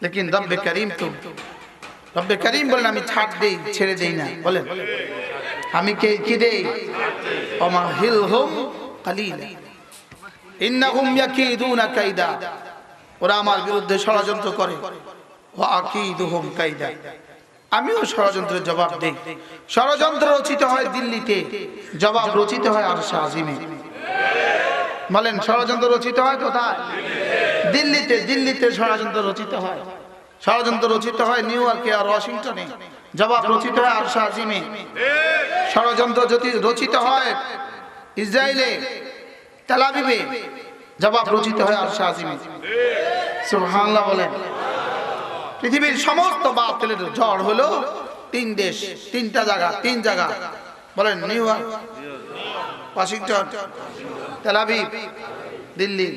लेकिन रब्बे करीम तो रब्बे करीम बोलेन আমি ছাড় দেই ছেড়ে দেই না বলেন আমি কে কি দেই ওমাহিলহুম কালিলা ইন্নাহুম ইয়াকিদুনা কাইদা ওরা আমার বিরুদ্ধে ষড়যন্ত্র করে ওয়া আকিদুহুম কাইদা আমিও ষড়যন্ত্রের জবাব দেই ষড়যন্ত্র রচিত হয় দিল্লিতে জবাব রচিত হয় আরশে আজিমে বলেন ষড়যন্ত্র রচিত হয় কোথায় দিল্লিতে দিল্লিতে ষড়যন্ত্র রচিত হয় ষড়যন্ত্র রচিত হয় নিউ ইয়র্কে আর ওয়াশিংটনে জবাব রচিত হয় আরশে আজিমে ষড়যন্ত্র যদি রচিত হয় ইসরায়েলে তেল আবিবে জবাব রচিত হয় আরশে আজিমে সুবহানাল্লাহ বলেন পৃথিবীর সমস্ত বাতিলের ঝড় হলো তিন দেশ তিনটা জায়গা তিন জায়গা বলেন New York Washington Tel Aviv Delhi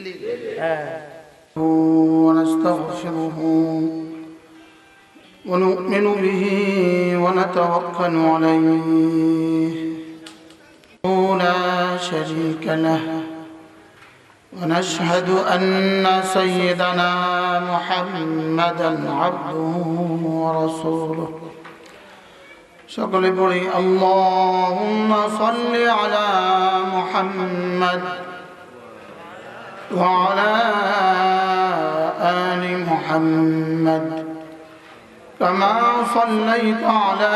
ونستغفره ونؤمن به ونتوكل عليه لا شريك له ونشهد أن سيدنا محمدا عبده ورسوله সকল বলি اللهم صل على محمد وعلى آل محمد كما صليت على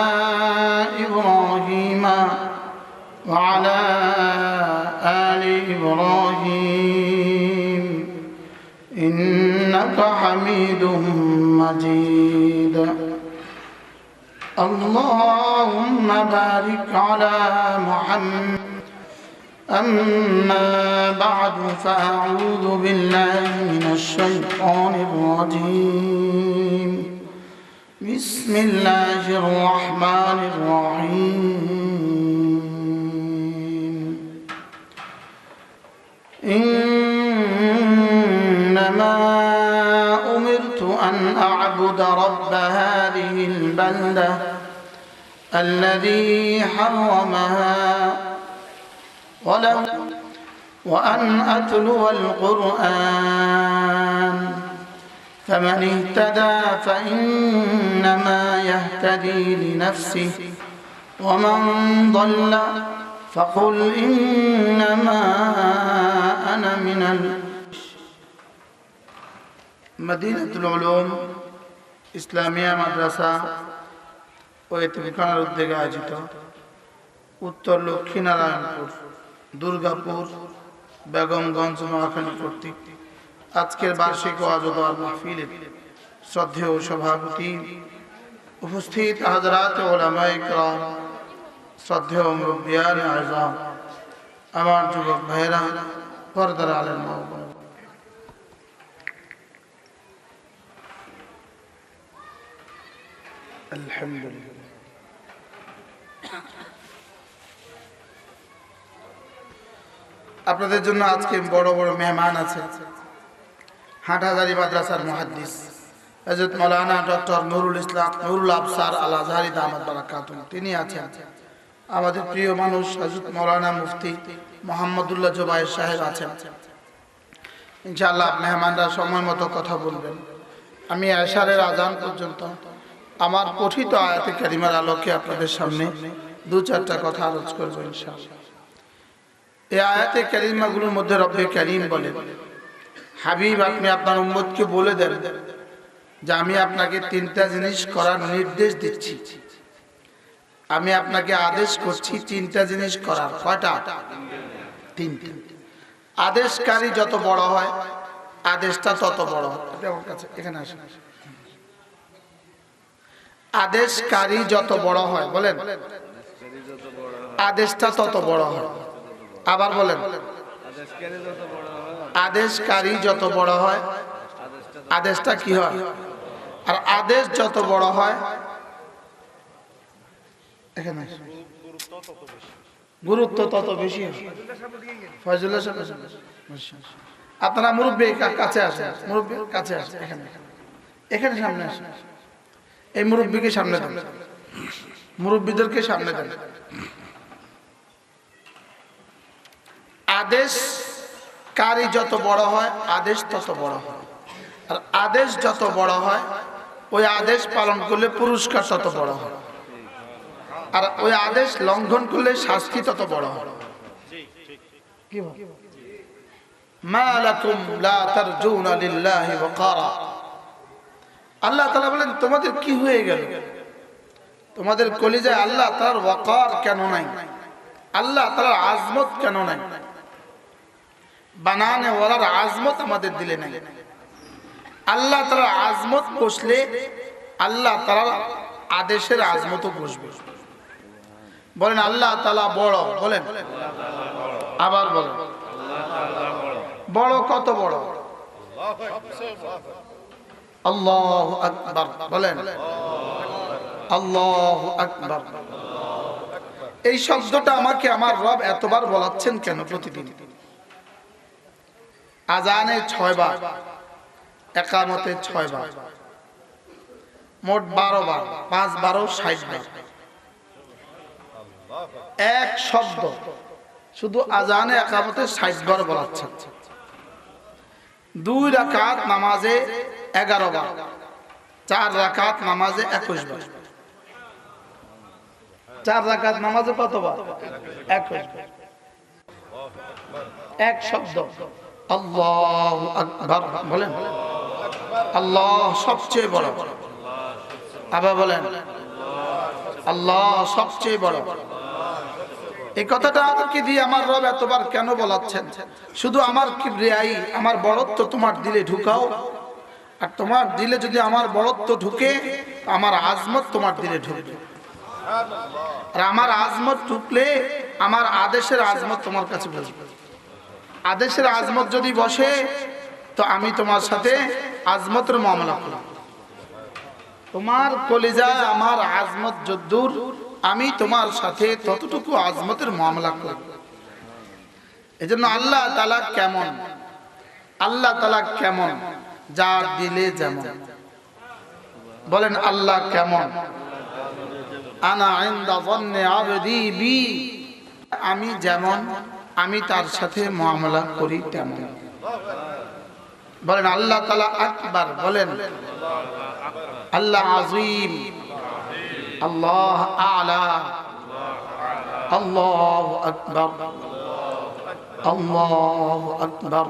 إبراهيم وعلى آل إبراهيم إنك حميد مجيد اللهم بارك على محمد أما بعد فأعوذ بالله من الشيطان الرجيم بسم الله الرحمن الرحيم إنما أمرت أن أعبد رب هذه البلدة الذي حرمها وأن أتلو القرآن فمن اهتدى فإنما يهتدي لنفسه ومن ضل فقل إنما أنا من مدينة العلوم إسلامية مدرسة ويتمكن الدجاج আয়োজিত উত্তর লক্ষ্মীনারায়ণপুর দুর্গাপুর বেগমগঞ্জ নোয়াখালী কর্তৃক আজকের বার্ষিক ওয়াজ ও দোয়া মাহফিলের শ্রদ্ধেয় সভাপতি উপস্থিত হযরত উলামায়ে কেরাম শ্রদ্ধেয় মুরব্বিয়ানে আযম আমার যুবক ভাইরা পর্দার আলেম মা আলহামদুলিল্লাহ আপনাদের জন্য আজকে বড় বড় মেহমান আছে হাটহাজারী মাদ্রাসার মুহাদ্দিস হযরত মাওলানা ডক্টর নুরুল আবসার আল আজহারী দামাত বারাকাতুহু তিনি আছেন আমাদের প্রিয় মানুষ হযরত মাওলানা মুফতি মুহাম্মদুল্লাহ জুবায়ের সাহেব আছেন ইনশাআল্লাহ মেহমানরা সময় মতো কথা বলবেন আমি এশারের আজান পর্যন্ত আমার পঠিত আয়াতে কারিমার আলোকে আপনাদের সামনে দু চারটা কথা আলোচনা করব ইনশাআল্লাহ এই আয়াতে কারিমাগুলোর মধ্যে রব্বে কারীম বলেন হাবিব আপনি আপনার উম্মতকে বলে দেন যে আমি আপনাকে তিনটা জিনিস করার নির্দেশ দিচ্ছি আমি আপনাকে আদেশ করছি তিনটা জিনিস করার কয়টা তিনটা আদেশকারী যত বড় হয় আদেশটা তত বড় হয় আমার কাছে এখানে আসেন আদেশকারী যত বড় হয় বলেন আদেশটা তত বড় হয় আবার বলেন আদেশকারী যত বড় হয় আদেশটা কি হয় আর আদেশ যত বড় হয় এখানে গুরুত্ব তত বেশি হয় ফয়জুল্লাহ সাহেব আপনারা মুরব্বি কাছে আসেন মুরব্বি কাছে আসেন এখানে এখানে সামনে আসেন এই মুরব্বিকে সামনে দেন মুরব্বিদেরকে সামনে দেন আদেশকারী যত বড় হয় আদেশ তত বড় হয় আর আদেশ যত বড় হয় ওই আদেশ পালন করলে পুরস্কার তত বড় হয়, আর ওই আদেশ লঙ্ঘন করলে শাস্তি তত বড় হয়। কি বল? মা লাকুম লা তারজুনা লিল্লাহি ওয়াকারা। আল্লাহ তাআলা বলেন তোমাদের কি হয়ে গেল, তোমাদের কলিজায় আল্লাহ তাআলার ওয়াকার কেন নাই, আল্লাহ তাআলার আজমত কেন নাই? বানানে ওয়ালার আজমত আমাদের দিলে নাই। আল্লাহ তাআলার আজমত বসলে আল্লাহ তাআলার আদেশের আজমতও বসবে। বলেন আল্লাহ তাআলা বড়, বলেন আবার বলেন বড়। কত বড়? আল্লাহু আকবার, বলেন আল্লাহু আকবার। এই শব্দটা আমাকে আমার রব এতবার বলাচ্ছেন কেন প্রতিদিন? আজানে 6 বার, একামতে 6 বার, মোট 12 বার, 5 12 60 বার। এক শব্দ শুধু আজানে একামতে 60 বার বলাচ্ছেন। 2 রাকাত নামাজে 11 বার, 4 রাকাত নামাজে 21 বার। 4 রাকাত নামাজে কত বার? 21 বার। এক শব্দ আল্লাহু আকবার, বলেন আল্লাহ সবচেয়ে বড়। আবার বলেন আল্লাহ সবচেয়ে বড়। এই কথাটা আমাকে দিয়ে আমার রব এতবার কেন বলাচ্ছেন? শুধু আমার কিবরিয়াই, আমার বড়ত্ব তোমার দিলে ঢুকাও, আর তোমার দিলে যদি আমার বড়ত্ব ঢুকে আমার আজমত তোমার দিলে ঢুকবে, আর আমার আজমত ঢুকলে আমার আদেশের আজমত তোমার কাছে বসবে। আদেশের আজমত যদি বসে তো আমি তোমার সাথে আজমতের মামলা করব। তোমার কলিজায় আমার আজমত যদ্দূর, আমি তোমার সাথে ততটুকু আজমতের মামলা করব। এজন্য আল্লাহ তাআলা কেমন, আল্লাহ তাআলা কেমন, যার দিলে যেমন। বলেন আল্লাহ কেমন? আনা ইনদা যান্নি আবদি বি, আমি যেমন আমি তার সাথে মুআমালা করি তেমন। বলেন আল্লাহ তাআলা আকবার, বলেন আল্লাহ আযীম, আল্লাহ আ'লা, আল্লাহু আকবার, আল্লাহু আকবার।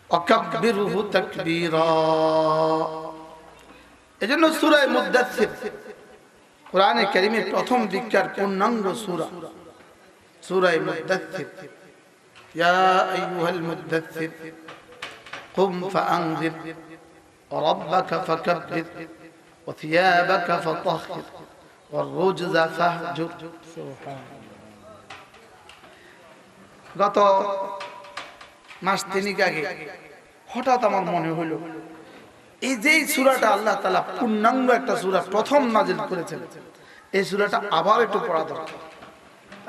ওয়াকাব্বিরহু তাকবীরা। এজন্য সূরা মুদ্দাসসির কোরআনে কারীমের প্রথম দিককার পূর্ণাঙ্গ সূরা, সূরা মুদ্দাসসির। ইয়া আইয়ুহাল মুদ্দাসসির কুম ফাআনযির ওয়ারাব্বাকা ফাকাব্বির ওয়াথিয়াবাকা ফাতাহহির ওয়াররুজযা ফাহজুর। সুবহানাল্লাহ। গত মাস 3 আগে হঠাৎ আমার মনে হলো এই যে সূরাটা আল্লাহ তাআলা পূর্ণাঙ্গ একটা সূরা প্রথম নাজিল করেছেন, এই সূরাটা আবার একটু পড়া দরকার।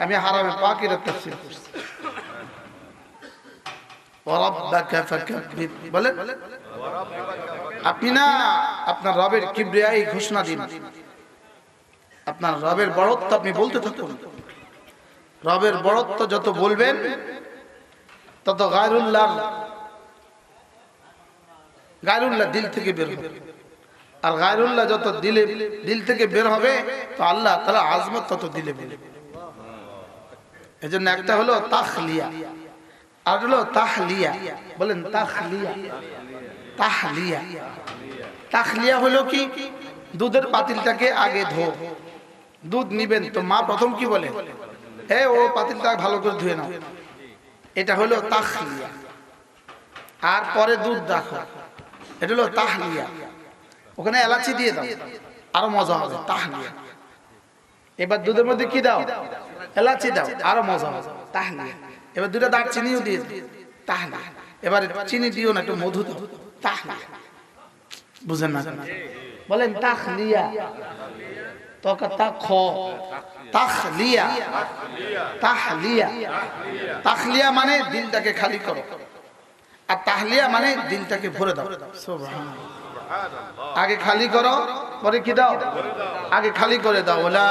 আমি হারামে পাকের তাফসীর করছি। ওয়ারাব্বাকা ফাকাব্বির, বলেন আপনি না আপনার রবের কিবরিয়াই ঘোষণা দিন, আপনার রবের বড়ত্ব আপনি বলতে থাকুন। রবের বড়ত্ব যত বলবেন তত গায়রুল্লাহ দিল থেকে বের হবে, আর গায়রুল্লাহ যত দিল থেকে বের হবে তো আল্লাহ তাআলা আজমত তত দিলে বের হবে। এজন্য একটা হলো তাখলিয়া আর হলো তাহলিয়া। বলেন তাখলিয়া, তাহলিয়া। তাখলিয়া হলো কি? দুধের পাতিলটাকে আগে ধো, দুধ নিবেন তো মা প্রথম কি বলে? হে ও পাতিলটা ভালো করে ধুয়ে নাও। এটা হলো তাখলিয়া। আর পরে দুধ রাখো, এটা হলো তাহলিয়া। ওখানে এলাচি দিয়ে দাও, আরো মজা হবে, তাহলিয়া। এবার দুধের মধ্যে কি দাও? এলাচি দাও, আরো মজা হবে, তাহলিয়া। এবার 2টা দারচিনিও দিয়ে দাও, তাহলিয়া। এবার চিনি দিও না, একটু মধু দাও, তাহলিয়া। বুঝেন না? বলেন তাখলিয়া। তাখলিয়া, তাহলিয়া। তাখলিয়া মানে দিলটাকে খালি করো, আর তাহলিয়া মানে দিলটাকে ভরে দাও। সুবহানাল্লাহ। আগে খালি করো, পরে কি দাও? আগে খালি করে দাও। লা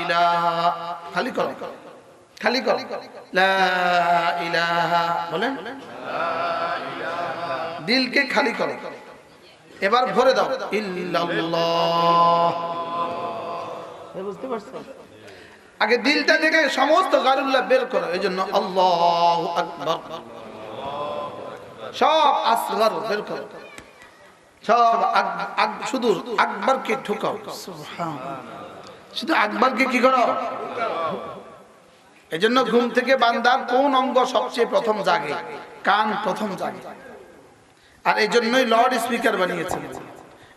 ইলাহা, খালি করো, খালি করো, লা ইলাহা। বলেন দিলকে খালি করো, এবার ভরে দাও ইল্লাল্লাহ। বুঝতে পারছো? আগে দিলটা থেকে সমস্ত গায়রুল্লাহ বের করো, এই জন্য আল্লাহু আকবার, সব আসগর বের করো, সব শুধু আকবরকে ঢুকাও, সুবহানাল্লাহ, শুধু আকবরকে কি করো। এই জন্য ঘুম থেকে বান্দার কোন অঙ্গ সবচেয়ে প্রথম জাগে? কান প্রথম জাগে। আর এই জন্যই লাউড স্পিকার বানিয়েছেন।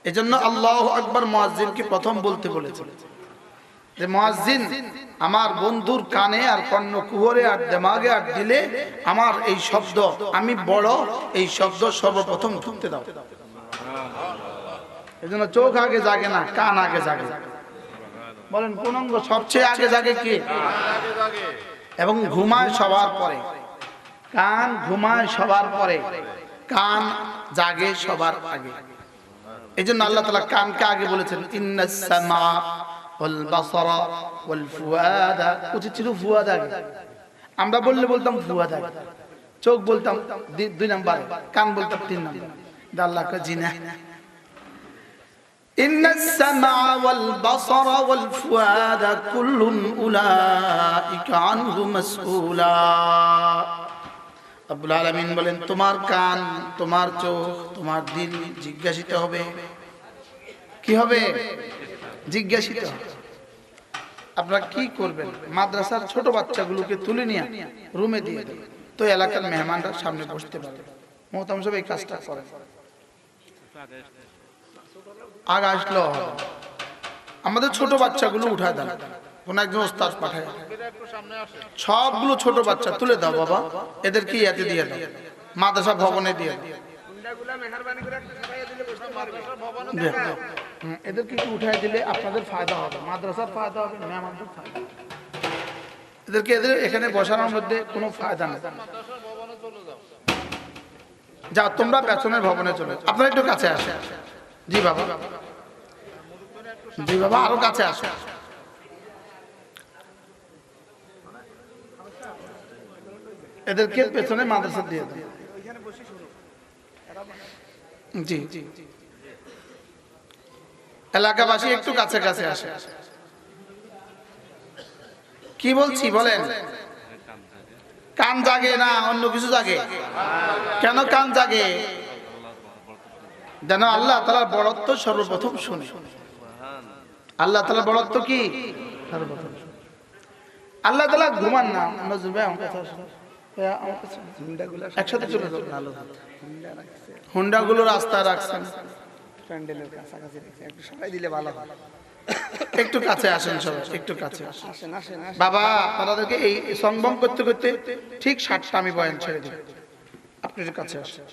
এই জন্য আল্লাহু আকবার মুয়াজ্জিনকে প্রথম বলতে বলেছেন, যে মুয়াজ্জিন আমার বন্ধুর কানে আর কর্ণকুহরে আর দিমাগে আর দিলে আমার এই শব্দ, আমি বড়, এই শব্দ সর্বপ্রথম ঢুকতে দাও। এই জন্য চোখ আগে জাগে না, কান আগে জাগে। বলেন কোন অঙ্গ সবচেয়ে আগে জাগে? কি? এবং ঘুমায় সবার পরে। কান ঘুমায় সবার পরে, কান জাগে সবার আগে। এই জন্য আল্লাহ তাআলা কানকে আগে বলেছেন ইন্নাস সামা ওয়াল বাসারা ওয়াল ফুয়াদা। উচিত ছিল ফুয়াদ আগে, আমরা বললে বলতাম ফুয়াদ আগে, চোখ বলতাম 2 নাম্বার, কান বলতাম 3 নাম্বার। আল্লাহ কা জিনা ইন্নাস সামা ওয়াল বাসারা ওয়াল ফুয়াদা কুল্লুন উলাইকা আনহু মাসউলা। রব্বুল আলামিন বলেন তোমার কান, তোমার চোখ, তোমার দিল জিজ্ঞাসিত হবে। কি হবে? জিজ্ঞাসিত হবে। আপনারা কি করবেন? মাদ্রাসার ছোট বাচ্চাগুলোকে তুলে নিয়ে রুমে দিয়ে দেন, তো এলাকার মেহমানরা সামনে বসতে পারবে। মোহতারাম সাহেব এই কাজটা করেন। আগে আসলো হবে, আমাদের ছোট বাচ্চাগুলো উঠায় দেন, কোন একজন ওস্তাদ পাঠায়, সবগুলো ছোট বাচ্চা তুলে দাও বাবা, এদেরকে ইয়াতে দিয়ে দাও, মাদ্রাসা ভবনে দিয়ে দাও। এদেরকে উঠায় দিলে আপনাদের ফায়দা হবে, মাদ্রাসার ফায়দা হবে, মেহমানদের ফায়দা। এদেরকে এখানে বসানোর মধ্যে কোনো ফায়দা নেই। যাও তোমরা পেছনের ভবনে চলে, আপনারা একটু কাছে আসে। জি বাবা, জি বাবা, আরো কাছে আসে। এদেরকে পেছনে মাদ্রাসা দিয়ে দেন। জি জি, এলাকাবাসী একটু কাছে কাছে আসে। কি বলছি বলেন? কান জাগে না অন্য কিছু জাগে? কেন কান জাগে? যেন আল্লাহ তাআলার বড়ত্ব সর্বপ্রথম শুনে। আল্লাহ তাআলার বড়ত্ব কি? সর্বপ্রথম। আল্লাহ তাআলা ঘুমান না। নজরুল ভাই আমার কাছে আসুন, একসাথে চলে যাবো। হুন্ডা গুলো রাস্তায় রাখছেন, প্যান্ডেলের কাছাকাছি একটু সবাই দিলে ভালো হয়। একটু কাছে আসেন সবাই, একটু কাছে আসেন। বাবা আপনাদেরকে এই সংবম করতে করতে ঠিক 7টা আমি বয়ান ছেড়ে দিই, আপনাদের কাছে আসেন।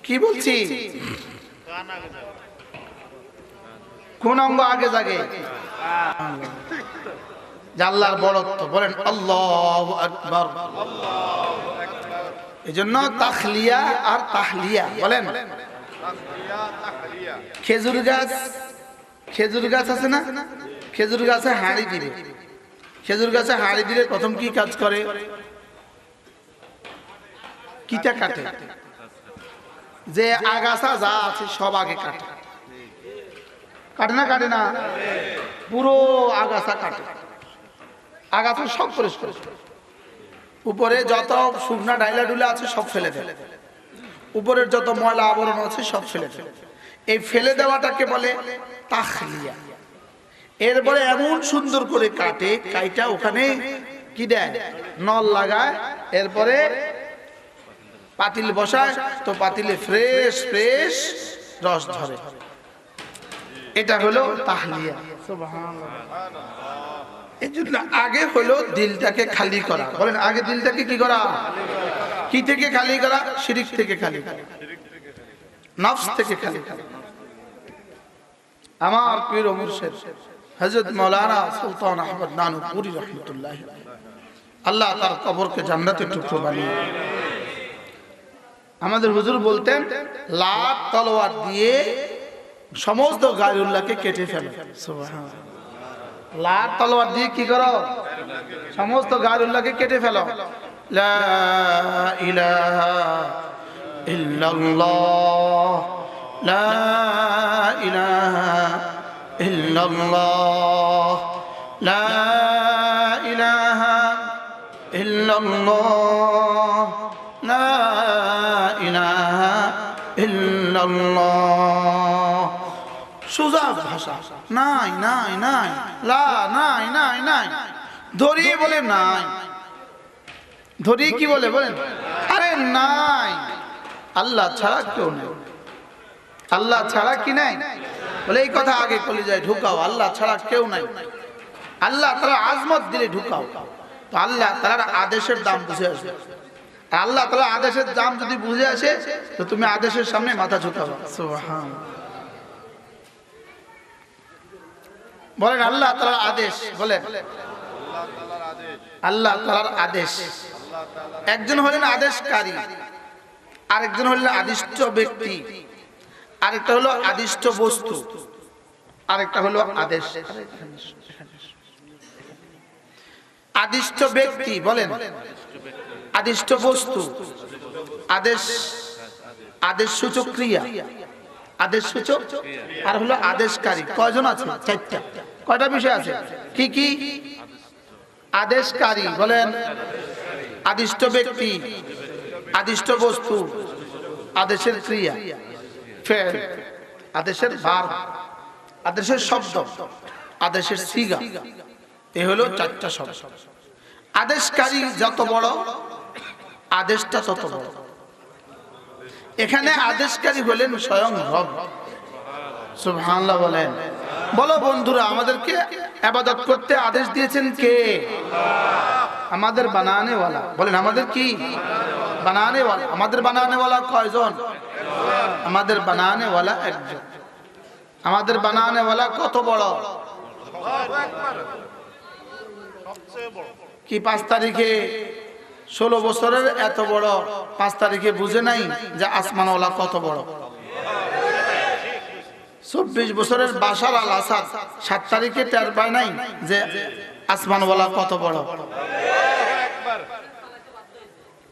কি বলছি? কোন অঙ্গ আগে জাগে? আল্লাহর বড়ত্ব। বলেন আল্লাহু আকবার। এজন্য তাখলিয়া আর তাহলিয়া বলেন। খেজুর গাছ, খেজুর গাছ আছে না? খেজুর গাছে হাঁড়ি দিলে, খেজুর গাছে হাঁড়ি দিলে প্রথম কি কাজ করে? কিটা কাটে, যে আগাছা যা আছে সব আগে কাটে। কাটে না? কাটে না? পুরো আগাছা কাটে, আগাছা সব পরিষ্কার, উপরে যত শুকনা ডাইলা ডুলা আছে সব ফেলে দেয়, উপরের যত ময়লা আবরণ আছে সব ফেলে দেয়। এই ফেলে দেওয়াটাকে বলে তাখলিয়া। এরপরে এমন সুন্দর করে কাটে, কাইটা ওখানে কি দেয়? নল লাগায়। এরপরে পাতিল বসায়, তো পাতিলে ফ্রেশ ফ্রেশ রস ধরে। এটা হলো তাহলিয়া। সুবহানাল্লাহ। এই জন্য আগে হলো দিলটাকে খালি করা। বলেন আগে দিলটাকে কি করা? কি থেকে খালি করা? শিরক থেকে খালি করা, নফস থেকে খালি করা। আমার পীর ও মুর্শিদ হযরত মাওলানা সুলতান আহমদ নানুপুরি রাহমাতুল্লাহ আলাইহি, আল্লাহ তার কবরকে জান্নাতের টুকরো বানিয়ে। আমাদের হুজুর বলতেন লাত তলোয়ার দিয়ে সমস্ত গায়রুল্লাহকে কেটে ফেলো। সুবহানাল্লাহ। লার তলোয়ার দিয়ে কি করো? সমস্ত গায়রুল্লাহকে কেটে ফেলো। লা ইলাহা ইল্লাল্লাহ, লা ইলাহা ইল্লাল্লাহ, লা ইলাহা ইল্লাল্লাহ, লা ইলাহা ইল্লাল্লাহ। সোজা ভাষা। নাই নাই নাই, লা নাই নাই নাই। ধরিয়ে বলে নাই, ধরিয়ে কি বলে বলেন? আরে নাই, আল্লাহ ছাড়া কেউ নেই। আল্লাহ ছাড়া কি নাই বলে এই কথা আগে কলিজায় ঢুকাও। আল্লাহ ছাড়া কেউ নাই। আল্লাহ তাআলা আজমত দিলে ঢুকাও। তো আল্লাহ তাআলার আদেশের দাম বুঝে আসবে। আল্লাহ তাআলা আদেশের দাম যদি বুঝে আসে তো তুমি আদেশের সামনে মাথা ঝুঁকাবে। সুবহানাল্লাহ। বলেন আল্লাহ তাআলার আদেশ, বলেন আল্লাহ তাআলার আদেশ। একজন হলেন আদেশকারী, আরেকজন হলেন আদিষ্ট ব্যক্তি, আরেকটা হলো আদিষ্ট বস্তু, আরেকটা হলো আদেশ। আদিষ্ট ব্যক্তি বলেন, আদিষ্ট বস্তু, আদেশ, আদেশ সূচক ক্রিয়া, আদেশ সূচক, আর হলো আদেশকারী। কয়জন আছে? চারটা। কয়টা বিষয় আছে? কি কি? আদেশকারী বলেন, আদিষ্ট ব্যক্তি, আদিষ্ট বস্তু, আদেশের ক্রিয়া, ফেল, আদেশের ভার্ব, আদেশের শব্দ, আদেশের সিগা। এ হলো চারটা শব্দ। আদেশকারী যত বড়, আদেশটা তত বড়। এখানে আদেশকারী হলেন স্বয়ং রব। সুবহানাল্লাহ বলেন। বলো বন্ধুরা, আমাদেরকে ইবাদত করতে আদেশ দিয়েছেন কে? আমাদের বানানে ওয়ালা। বলেন আমাদের কি? বানানে ওয়ালা। আমাদের বানানে ওয়ালা কয়জন? আমাদের বানানে ওয়ালা একজন। আমাদের বানানে ওয়ালা কত বড়? কি 5 তারিখে 16 বছরের এত বড় 5 তারিখে বুঝে নাই যে আসমানওয়ালা কত বড়? 24 বছরের বাশার আল আসাদ 7 তারিখে টের পায় নাই যে আসমানওয়ালা কত বড়?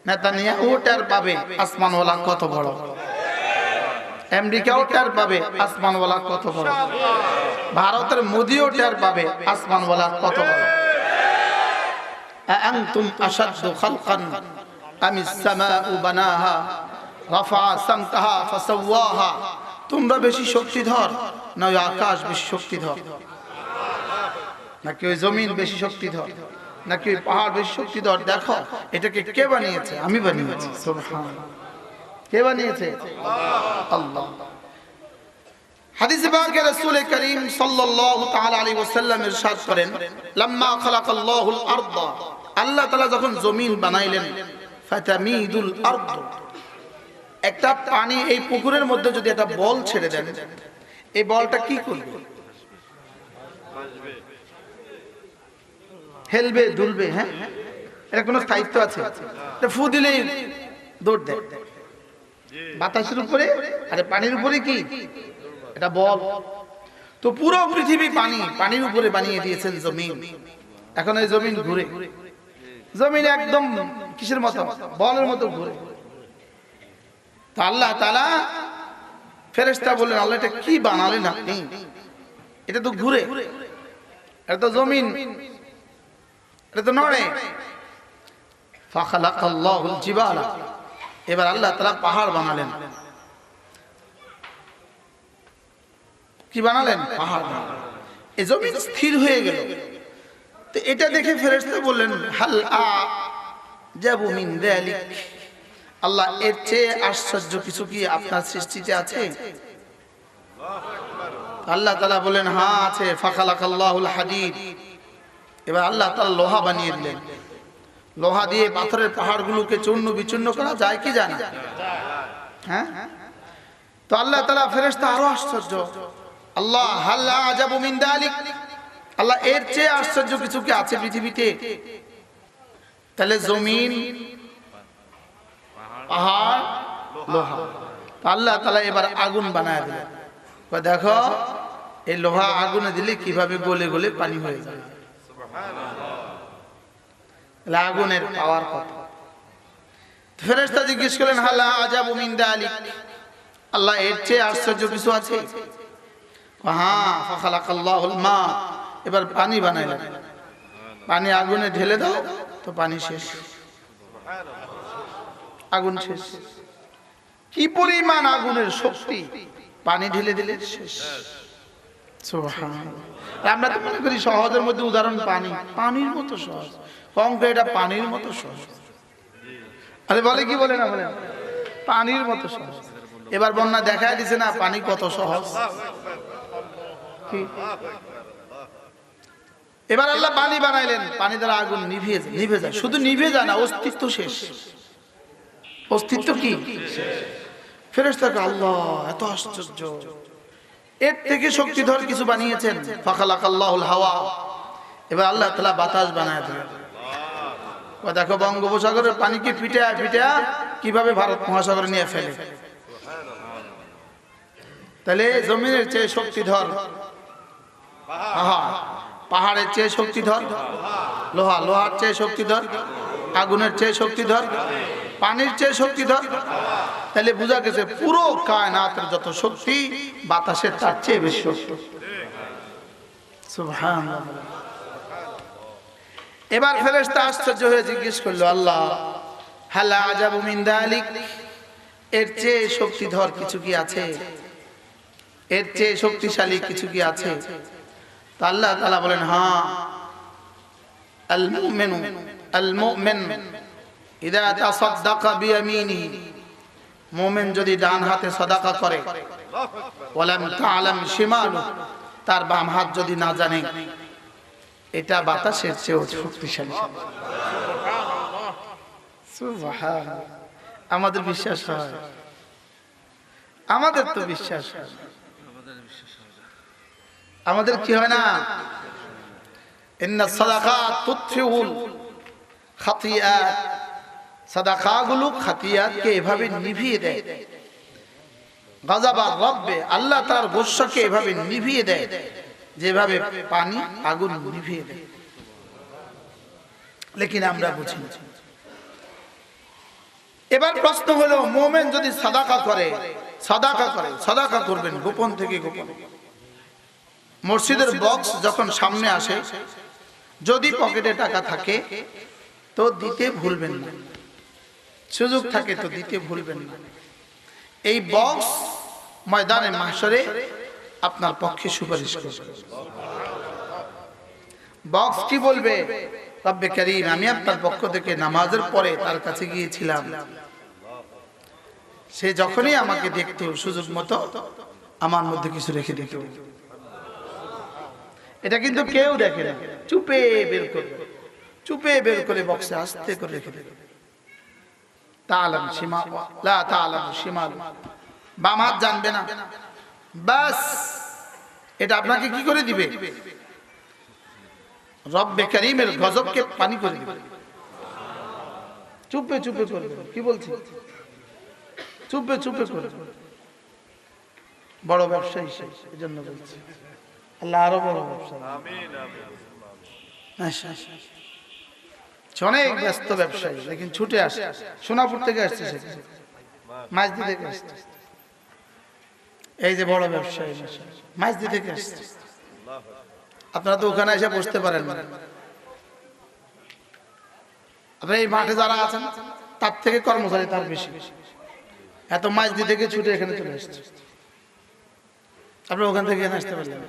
নেতানিয়াহু টের পাবে আসমানওয়ালা কত বড়। আমেরিকাও টের পাবে আসমানওয়ালা কত বড়। ভারতের মোদিও টের পাবে আসমানওয়ালা কত বড়। আনতুম আশাদ্দু খালকান আমিস সামাউ বানাহা রাফা সামকাহা ফাসাওয়াহা। তোমরা বেশি শক্তিধর না ওই আকাশ বেশি শক্তিধর? নাকি ওই জমিন বেশি শক্তিধর? নাকি ওই পাহাড় বেশি শক্তিধর? দেখো এটাকে কে বানিয়েছে? আমি বানিয়েছি। সুবহানাল্লাহ। কে বানিয়েছে? আল্লাহ। হাদিসে পাকে রাসূল করিম সাল্লাল্লাহু তাআলা আলাইহি ওয়াসাল্লাম ইরশাদ করেন, লাম্মা খালাকাল্লাহুল আরদা, আল্লাহ তাআলা যখন জমিন বানাইলেন, ফাতামিদুল আরদ, একটা পানি এই পুকুরের মধ্যে যদি একটা বল ছেড়ে দেন, এই বলটা কি করবে? হেলবে, দুলবে। হ্যাঁ, এটা কোনো স্থায়িত্ব আছে? এটা ফু দিলেই দৌড় দেয়। বাতাসের উপরে আর পানির উপরে কি এটা বল। তো পুরো পৃথিবী পানি, পানির উপরে বানিয়ে দিয়েছেন জমিন। এখন এই জমিন ঘুরে, জমিন একদম কিসের মতো? বলের মতো ঘুরে। তো আল্লাহ তাআলা ফেরেশতা বললেন, আল্লাহ এটা কি বানালেন আপনি? এটা তো ঘুরে, এটা তো জমিন, এটা তো নড়ে। ফাখালাকাল্লাহুল জিবালা, এবার আল্লাহ তাআলা পাহাড় বানালেন। কি বানালেন? পাহাড় বানালেন। এই জমিন স্থির হয়ে গেল। তো এটা দেখে ফেরেশতা বললেন, হাল আজাবু মিন যালিক, আল্লাহ এর চেয়ে আশ্চর্য কিছু কি আপনার সৃষ্টিতে আছে? আল্লাহ তাআলা বলেন, হ্যাঁ আছে। ফাখালাকাল্লাহুল হাদিদ, এবার আল্লাহ তাআলা লোহা বানিয়ে দিলেন। লোহা দিয়ে পাথরের পাহাড়গুলোকে চূর্ণ বিচূর্ণ করা যায় কি জানা? হ্যাঁ। তো আল্লাহ তাআলা ফেরেশতা আরো আশ্চর্য, আল্লাহ হাল আজাবু মিন যালিক, আল্লাহ এর চেয়ে আশ্চর্য কিছু কি আছে পৃথিবীতে? তাহলে জমিন, পাহাড়, লোহা। আল্লাহ তাআলা এবার আগুন বানায় দিলেন। দেখো এই লোহা আগুনে দিলে কিভাবে গলে গলে পানি হয়ে যায়। আগুনের পাওয়ার কথা। ফেরেশতা জিজ্ঞেস করলেন হালা আজাবু মিন যালিক, আল্লাহ এর চেয়ে আশ্চর্য কিছু আছে? হ্যাঁ, ফাখালাকাল্লাহুল মা, এবার পানি বানাইলেন। পানি আগুনে ঢেলে দাও তো পানি শেষ, আগুন শেষ। কি পরিমাণ আগুনের শক্তি, পানি ঢেলে দিলে শেষ। সুবহানাল্লাহ। আমরা তো মনে করি সহজের মধ্যে উদাহরণ পানি, পানির মতো সহজ। অঙ্ক এটা পানির মতো সহজ। আরে বলে কি বলে না বলে, পানির মতো সহজ। এবার বন্যা দেখায় দিছে না পানি কত সহজ। এবার আল্লাহ পানি বানাইলেন, পানি দ্বারা আগুন নিভে যায়। শুধু নিভে যায় না, অস্তিত্ব শেষ। অস্তিত্ব কি? ফেরেশতাকে আল্লাহ এত আশ্চর্য, এর থেকে শক্তিধর কিছু বানিয়েছেন। ফাখালাকাল্লাহুল হাওয়া, এবার আল্লাহ তাআলা বাতাস বানায় দিলেন। দেখো বঙ্গোপসাগরের পানিকে পিটা পিটা কিভাবে ভারত মহাসাগরে নিয়ে ফেলে। তাহলে জমিনের চেয়ে শক্তিধর পাহাড়ের চেয়ে শক্তিধর লোহা, লোহার চেয়ে শক্তিধর আগুনের চেয়ে শক্তিধর পানির চেয়ে শক্তিধর। তাহলে বোঝা গেছে পুরো কায়নাতের যত শক্তি বাতাসের তার চেয়ে বেশি শক্তি। সুবহানাল্লাহ। এবার ফেরেশতা আশ্চর্য হয়ে জিজ্ঞেস করলো আল্লাহ হালা আজাবু মিন যালিক, এর চেয়ে শক্তিধর কিছু কি আছে? এর চেয়ে শক্তিশালী কিছু কি আছে? তো আল্লাহ তাআলা বলেন হ্যাঁ, আল মুমিন ইযা তাসাদদাকা বিয়ামিনিহি, মুমিন যদি ডান হাতে সাদাকা করে, ওয়ালাম তা'লাম শিমালু, তার বাম হাত যদি না জানে, এটা বাতাসের চেয়ে শক্তিশালী। সুবহানাল্লাহ। আমাদের বিশ্বাস হয়? আমাদের তো বিশ্বাস হয়। আমাদের কি হয় না? ইন্নাস সাদাকাত তুতফিউল খাতিয়াত, সাদাকাগুলো খাতিয়াতকে এভাবে নিভিয়ে দেয়। গাযাবা রাব্বে, আল্লাহ তার গোসাকে এভাবে নিভিয়ে দেয় যেভাবে পানি আগুন নিভিয়ে দেয়। লেকিন আমরা বুঝি না। এবার প্রশ্ন হলো, মুমিন যদি সাদাকা করে, সাদাকা করবেন গোপন থেকে গোপন। মসজিদের বক্স যখন সামনে আসে, যদি পকেটে টাকা থাকে তো দিতে ভুলবেন না, সুযোগ থাকে তো দিতে ভুলবেন না। এই বক্স ময়দানে মাহশরে আপনার পক্ষে সুপারিশ করবে। বক্স কি বলবে? রব্বে কারীম, আমি আপনার পক্ষ থেকে নামাজের পরে তার কাছে গিয়েছিলাম, সে যখনই আমাকে দেখতো সুযোগ মতো আমার মধ্যে কিছু রেখে দিত। এটা কিন্তু কেউ দেখে না, চুপে বের করবে, চুপে বের করে বক্সে আস্তে করে রেখে দেবে। তাআলাম শিমাল লা তাআলাম শিমাল, বাম হাত জানবে না, বাস এটা আপনাকে কি করে দিবে? রব্বে কারীমের গজবকে পানি করে দিবে। চুপে চুপে করবে। কি বলছি? চুপে চুপে করবে। বড় ব্যবসায়ী সে, এজন্য বলছি আল্লাহ আরো বড় ব্যবসায়ী। আমিন আমিন। অনেক ব্যস্ত ব্যবসায়ী, লেকিন ছুটে আসে। সোনাপুর থেকে আসছে, সে মাঝদি থেকে আসছে। এই যে বড় ব্যবসায়ী মাঝদি থেকে আসছে। আপনারা তো ওখানে এসে বসতে পারেন না। আপনারা এই মাঠে যারা আছেন তার থেকে কর্মচারী তার বেশি। এত মাঝদি থেকে ছুটে এখানে চলে আসছে। আপনারা ওখান থেকে এখানে আসতে পারলেন,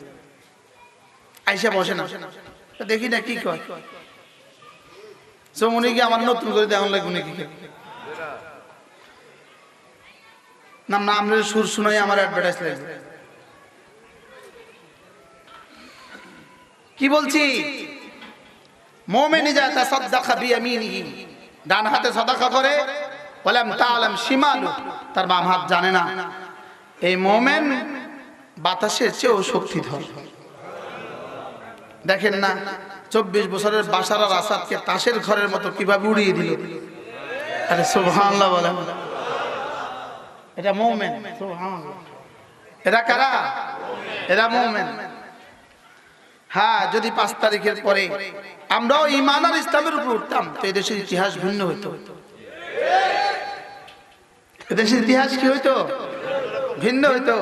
আইসা বসে না, দেখি না কি কয়। উনি কি আমার নতুন করে দেওয়া লাগবে নাকি? না না, আমরা সুর শুনাই আমার অ্যাডভার্টাইজ লাগবে। কি বলছি? মুমিন ইযা তাসাদদাকা বিয়ামিনিহি, ডান হাতে সাদাকা করে, ওয়ালাম তা'লাম শিমালু, তার বাম হাত জানে না। এই মুমিন বাতাসের চেয়েও শক্তিধর। দেখেন না 24 বছরের বাশার আল আসাদকে তাসের ঘরের মতো কিভাবে উড়িয়ে দিল। আরে সুবহানাল্লাহ বলেন, এটা মুমিন। সুবহানাল্লাহ। এরা কারা? এরা মুমিন। হ্যাঁ, যদি 5 তারিখের পরে আমরাও ঈমান আর ইসলামের উপর উঠতাম তো এদেশের ইতিহাস ভিন্ন হইতো। এদেশের ইতিহাস কি হইতো? ভিন্ন হইতো।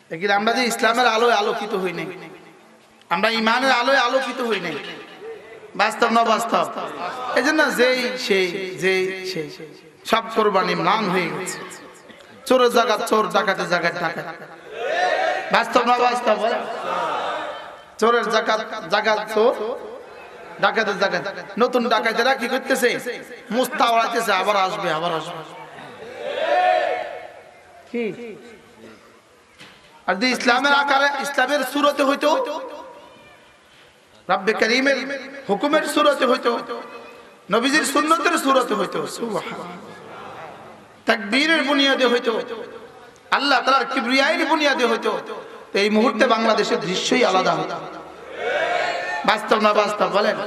কিন্তু আমরা যে ইসলামের আলোয় আলোকিত হই নাই, আমরা ঈমানের আলোয় আলোকিত হই নাই। বাস্তব না বাস্তব? এই জন্য যেই সেই সব কোরবানি ম্লান হয়ে গেছে। চোরের জায়গা চোর, ডাকাতের জায়গায় ডাকাত। বাস্তব না বাস্তব? চোরের জায়গা চোর, ডাকাতের জায়গা। নতুন ডাকাতেরা কি করতেছে? মুস্তা ওড়াইতেছে, আবার আসবে আবার আসবে। কি আর ইসলামের আকারে, ইসলামের সুরতে হইতো, রব্বে করিমের হুকুমের সুরতে হইতো, নবীজির সুন্নতের সুরতে হইতো, সুবহানাল্লাহ, তাকবীরের বুনিয়াদে হইতো, আল্লাহ তাআলার কিবরিয়ার বুনিয়াদে হইতো, তো এই মুহূর্তে বাংলাদেশের দৃশ্যই আলাদা হতো। বাস্তব না বাস্তব বলেন?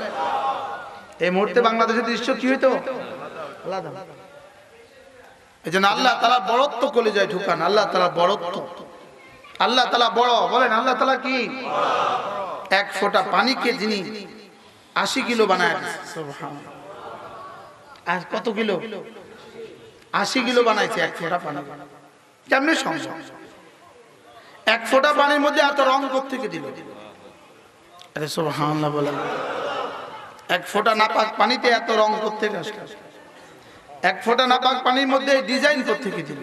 এই মুহূর্তে বাংলাদেশের দৃশ্য কি হইতো? আলাদা। এজন্য আল্লাহ তাআলা বড়ত্ব কলিজায় ঢুকান। আল্লাহ তাআলা বড়ত্ব, আল্লাহ তাআলা বড়। বলেন আল্লাহ তাআলা কি? এক ফোঁটা পানিকে যিনি 80 কিলো বানায়, সুবহানাল্লাহ। আর কত কিলো? 80 কিলো বানাইছে এক ফোঁটা পানি। কেমনে সম্ভব? এক ফোঁটা পানির মধ্যে এত রং কোত্থেকে দিল? আরে সুবহানাল্লাহ বলেন। এক ফোঁটা নাপাক পানিতে এত রং কোত্থেকে আসলো? এক ফোঁটা নাপাক পানির মধ্যে ডিজাইন কোত্থেকে দিল?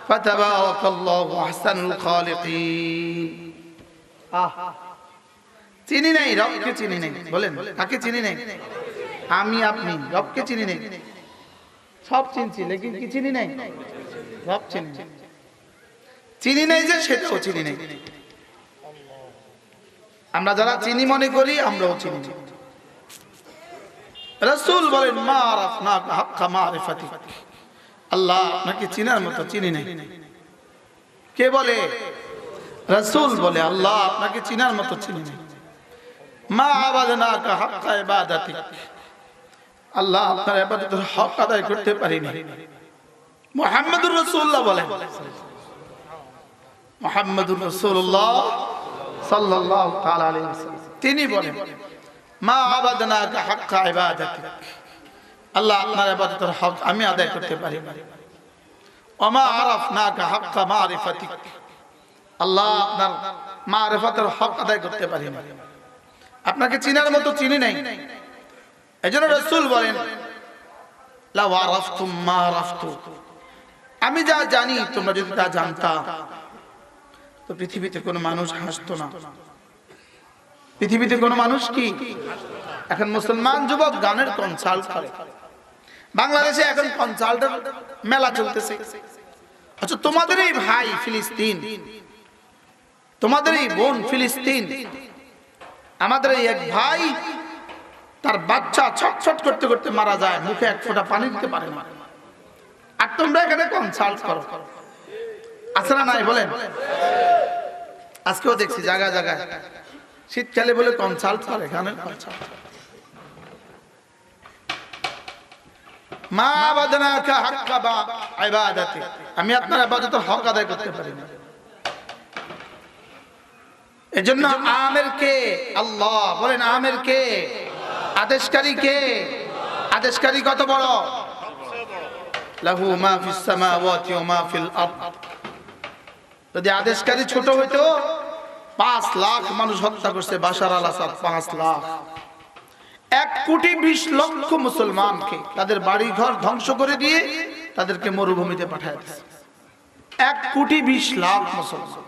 ফাতাবারাকাল্লাহু আহসানুল খালিকিন। চিনি নাই, রবকে চিনি নাই। বলেন কাকে চিনি নাই? আমি আপনি রবকে চিনি নাই। সব চিনছি, লেকিন কি চিনি নাই? রব চিনি নাই। চিনি নাই যে সেটাও চিনি নাই। আমরা যারা চিনি মনে করি আমরাও চিনি না। রাসূল বলেন মা আরাফনাকা হাক্কা মারিফাতিক, আল্লাহ আপনাকে চিনার মতো চিনি নাই। কে বলে? রাসূল বলে আল্লাহ আপনাকে চিনার মতো চিনি নাই। মা আবাদনাকা হাক্কা ইবাদাতিক, আল্লাহ আপনার ইবাদতের হক আদায় করতে পারি না। মুহাম্মদুর রাসূলুল্লাহ বলেন, মুহাম্মদুর রাসূলুল্লাহ সাল্লাল্লাহু তাআলা আলাইহি ওয়াসাল্লাম তিনি বলেন মা আবাদনাকা হাক্কা ইবাদাতিক, আল্লাহ আপনার ইবাদতের হক আমি আদায় করতে পারি না। ওমা আরাফনাকা হাক্কা মারিফাতিক, আল্লাহ আপনার মারিফাতের হক আদায় করতে পারি না। আপনাকে চিনার মতো চিনি নাই। এজন্য রাসূল বলেন লাউ আরাফতুম মা আরাফতু, আমি যা জানি তোমরা যদি তা জানতা তো পৃথিবীতে কোনো মানুষ হাসতো না। পৃথিবীতে কোনো মানুষ কি? এখন মুসলমান যুবক গানের কনসার্ট করে। বাংলাদেশে এখন কনসার্টের মেলা চলতেছে। আচ্ছা, তোমাদের এই ভাই ফিলিস্তিন, তোমাদের এই বোন ফিলিস্তিন, আমাদের এই এক ভাই, তার বাচ্চা ছটছট করতে করতে মারা যায়, মুখে এক ফোঁটা পানি দিতে পারে না। আর তোমরা এখানে কনসাল্ট করো, আছে না নাই বলেন? আজকেও দেখছি জায়গায় জায়গায় শীতকালে বলে কনসাল্ট করে, এখানে কনসাল্ট। মা আবাদনাকা হাক্কা ইবাদাতি, আমি আপনার ইবাদতের হক আদায় করতে পারি না। এজন্য আমির কে? আল্লাহ। বলেন আমির কে? আদেশকারী কে? আদেশকারী কত বড়? লাহু মা ফিস সামাওয়াতি ওয়া মা ফিল আরদ। যদি আদেশকারী ছোট হইতো 5 লাখ মানুষ হত্যা করছে বাশার আল আসাদ, 5 লাখ। 1,20,00,000 মুসলমানকে তাদের বাড়ি ঘর ধ্বংস করে দিয়ে তাদেরকে মরুভূমিতে পাঠায় দিয়েছে। 1,20,00,000 মুসলমান।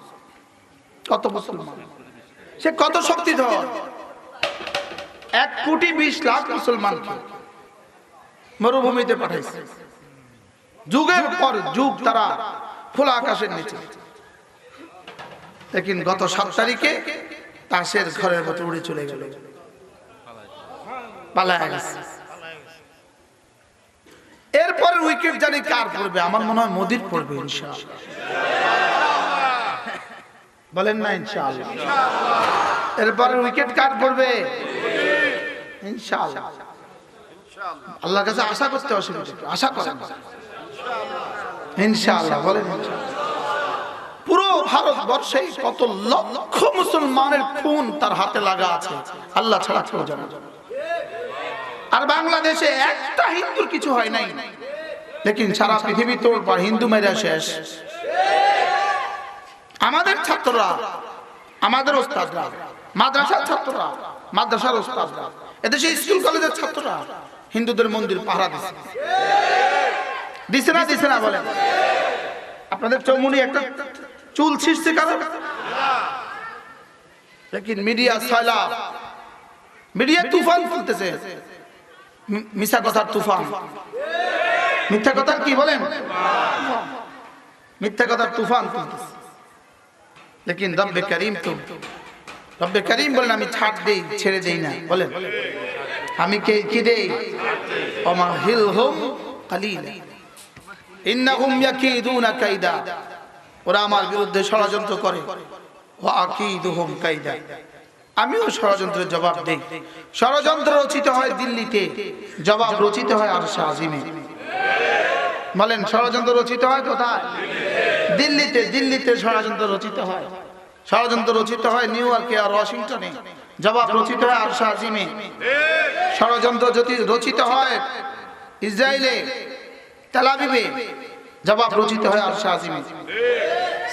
কত মুসলমান? সে কত শক্তিধর? 1,20,00,000 মুসলমানকে মরুভূমিতে পাঠাইছে। যুগের পর যুগ তারা খোলা আকাশের নিচে। लेकिन গত 7 তারিখে তাসের ঘরের মতো উড়ে চলে গেল, পালায় গেছে। এরপর উইকেট জানি কার পড়বে? আমার মনে হয় মোদির পড়বে ইনশাআল্লাহ। বলেন না ইনশাআল্লাহ? এরপর উইকেট কার পড়বে? ইনশাআল্লাহ। আল্লাহর কাছে আশা করতে অসুবিধা, আশা করেন ইনশাআল্লাহ। বলেন ইনশাআল্লাহ। ভারতবর্ষে কত লক্ষ মুসলমানের খুন তার হাতে লাগা আছে, আল্লাহ ছাড়া কেউ জানে না। আর বাংলাদেশে একটা হিন্দুর কিছু হয় নাই, লেকিন সারা পৃথিবী তোর পর হিন্দু মেরা শেষ। আমাদের ছাত্ররা, আমাদের ওস্তাদরা, মাদ্রাসার ছাত্ররা, মাদ্রাসার ওস্তাদরা, এদেশে স্কুল কলেজের ছাত্ররা হিন্দুদের মন্দির পাহারা দিচ্ছে, দিছে না বলেন? আপনাদের চৌমুনি একটা চুল ছিঁড়ছে কারণ, লেকিন মিডিয়া সয়লাব, মিডিয়া তুফান ফুলতেছে, মিথ্যা কথার তুফান। মিথ্যা কথার কি বলেন? মিথ্যা কথার তুফান ফুলতেছে। লেকিন রব্বে করিম তো, রব্বে করিম বলেন আমি ছাড় দেই, ছেড়ে দেই না। বলেন আমি কি দেই? ওমাহিলহুম কালিলা ইন্নাহুম ইয়াকিদুনা কাইদা, ওরা আমার বিরুদ্ধে ষড়যন্ত্র করে। ওয়া আকিদুহুম কাইদা, আমিও ষড়যন্ত্রের জবাব দেই। ষড়যন্ত্র রচিত হয় দিল্লিতে, জবাব রচিত হয় আরশে আজিমে। বলেন ষড়যন্ত্র রচিত হয় কোথায়? দিল্লিতে। দিল্লিতে ষড়যন্ত্র রচিত হয়, ষড়যন্ত্র রচিত হয় নিউ ইয়র্কে আর ওয়াশিংটনে, জবাব রচিত হয় আরশে আজিমে। ষড়যন্ত্র যদি রচিত হয় ইসরায়েলে, তেল আবিবে, জবাব রচিত হয় আরশে আজিমে।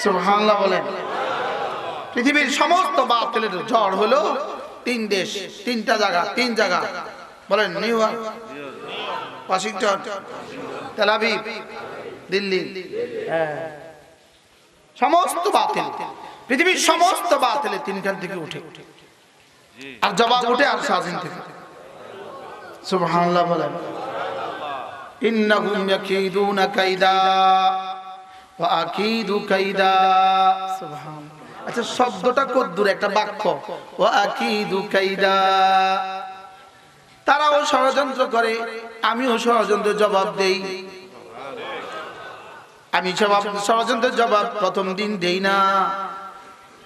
সুবহানাল্লাহ বলেন। পৃথিবীর সমস্ত বাতিলের ঝড় হলো তিন দেশ, তিনটা জায়গা, তিন জায়গা। বলেন New York, Washington, Tel Aviv, Delhi. সমস্ত বাতিল, পৃথিবীর সমস্ত বাতিল তিনখান থেকে উঠে, আর জবাব উঠে আরশে আজিম থেকে। সুবহানাল্লাহ বলেন। ইন্নাহুম ইয়াকিদুনা কাইদা ওয়া আকিদু কাইদা। সুবহানাল্লাহ। আচ্ছা শব্দটা কদ্দুর একটা বাক্য, ওয়া আকিদু কাইদা, তারাও ষড়যন্ত্র করে, আমিও ষড়যন্ত্রের জবাব দেই। আমি ষড়যন্ত্রের জবাব প্রথম দিন দেই না,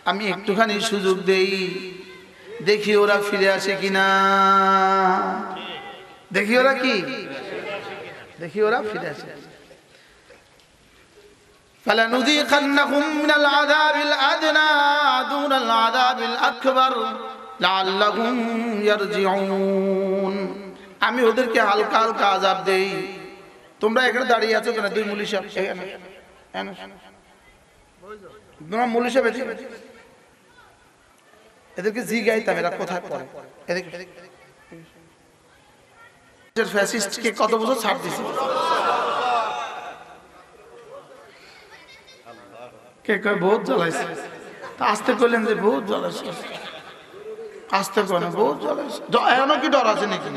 আমি একটুখানি সুযোগ দেই, দেখি ওরা ফিরে আসে কিনা, দেখি ওরা কি, দেখি ওরা ফিরে আসে। فَلَنُذِيقَنَّهُم مِّنَ الْعَذَابِ الْأَدْنَى دُونَ الْعَذَابِ الْأَكْبَرِ لَعَلَّهُمْ يَرْجِعُونَ। আমি ওদেরকে হালকা হালকা আযাব দেই। তোমরা এখানে দাঁড়িয়ে আছো কেন? দুই মুলি সাহেব এখানে, তোমরা মুলি সাহেব এদেরকে জিগাইতাম এরা কোথায় পড়ে, এদেরকে ফ্যাসিস্টকে কত বছর ছাড় দিছে। কে কয় বহুত জ্বালাইছে, আসতে করলেন যে বহুত জ্বালাইছে, আসতে কয় বহুত জ্বালাইছে। এখনো কি ডর আছে নাকি?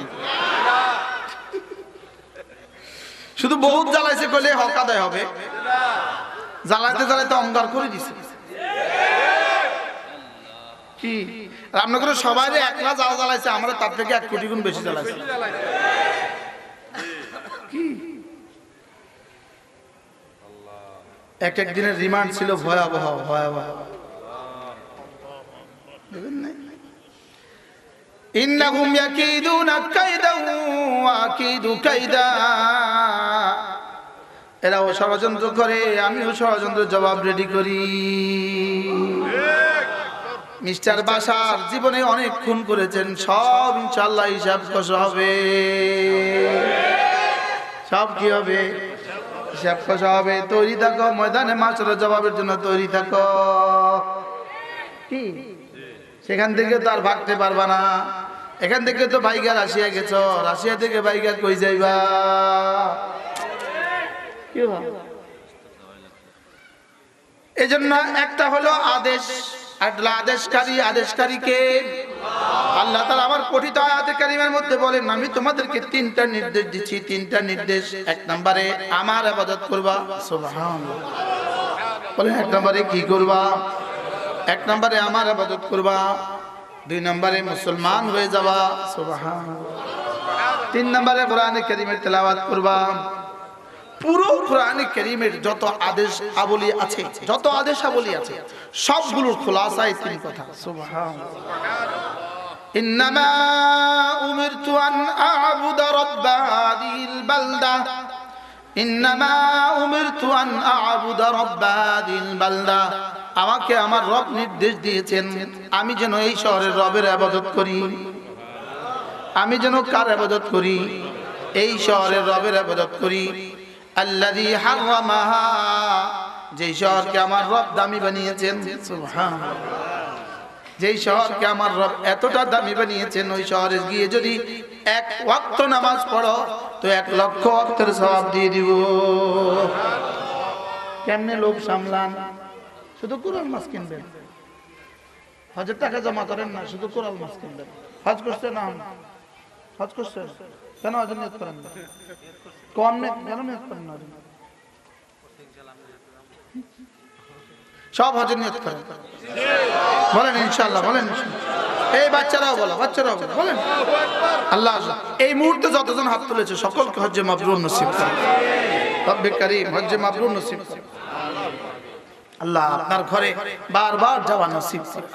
শুধু বহুত জ্বালাইছে করলে হক আদায় হবে? জ্বালাইতে জ্বালাইতে অঙ্গার করে দিছে কি? রান্না করে সবাই একলা জ্বালা জ্বালাইছে, আমরা তার থেকে 1 কোটি গুণ বেশি জ্বালাইছে কি? এক এক দিনের রিমান্ড ছিল ভয়াবহ ভয়াবহ। ইন্নাহুম ইয়াকিদুনা কাইদা ওয়া আকিদু কাইদা, এরাও ষড়যন্ত্র করে, আমিও ষড়যন্ত্রের জবাব রেডি করি। মিস্টার বাশার জীবনে অনেক খুন করেছেন, সব ইনশাআল্লাহ হিসাব কষা হবে, সব কি হবে? হিসাব কষা হবে। তৈরি থাকো, ময়দানে মাশারের জবাবের জন্য তৈরি থাকো। কি সেখান থেকে তো আর ভাগতে পারবা না। এখান থেকে তো বাইগা রাশিয়া গেছ, রাশিয়া থেকে বাইগা কই যাইবা? এই জন্য একটা হলো আদেশ, আদেশকারীকে আল্লাহ তাআলা আমার পঠিত আয়াতে কারিমের মধ্যে বলেন, আমি তোমাদেরকে 3টা নির্দেশ দিচ্ছি, 3টা নির্দেশ। 1 নম্বরে আমার ইবাদত করবা। সুবহানাল্লাহ বলেন 1 নম্বরে কি করবা? 1 নম্বরে আমার ইবাদত করবা। 2 নম্বরে মুসলমান হয়ে যাবা। সুবহানাল্লাহ। 3 নম্বরে কোরআনে কারীমের তেলাওয়াত করবা। পুরো কোরআনে কারীমের যত আদেশ আবলি আছে, যত আদেশাবলী আছে, সবগুলোর খোলাসায় 3 কথা। সুবহানাল্লাহ। ইন্নামা উমিরতু আন আ'বুদা রাব্বা হাযিহিল বালদা, ইন্নামা উমিরতু আন আ'বুদা রাব্বা হাযিহিল বালদা, আমাকে আমার রব নির্দেশ দিয়েছেন আমি যেন এই শহরের রবের ইবাদত করি। আমি যেন কার ইবাদত করি? এই শহরের রবের ইবাদত করি। আল্লাযী হারামাহা, যেই শহরকে আমার রব দামি বানিয়েছেন। সুবহানাল্লাহ। যেই শহরকে আমার রব এতটা দামি বানিয়েছেন, ওই শহরে গিয়ে যদি এক ওয়াক্ত নামাজ পড়ো তো 1,00,000 ওয়াক্তের সওয়াব দিয়ে দিব। কেমনে লোক সামলান? শুধু কোরআন মাছ কিনবেন, হজের টাকা জমা করেন না, শুধু কোরআন মাছ কিনবেন। হজ করছে না? হজ করছে কেন? হজের নিয়ত করেন না? কম নেই কেন নিয়ত করেন না? সব হজের নিয়ত করেন, বলেন ইনশাআল্লাহ, বলেন। এই বাচ্চারাও বলো, বাচ্চারাও বলেন আল্লাহ। এই মুহূর্তে যতজন হাত তুলেছে সকলকে হজ্জে মাবরুর নসিব করুন। রব্বে কারীম হজ্জে মাবরুর নসিব করুন। আল্লাহ আপনার ঘরে বারবার যাওয়া নসিব করুন।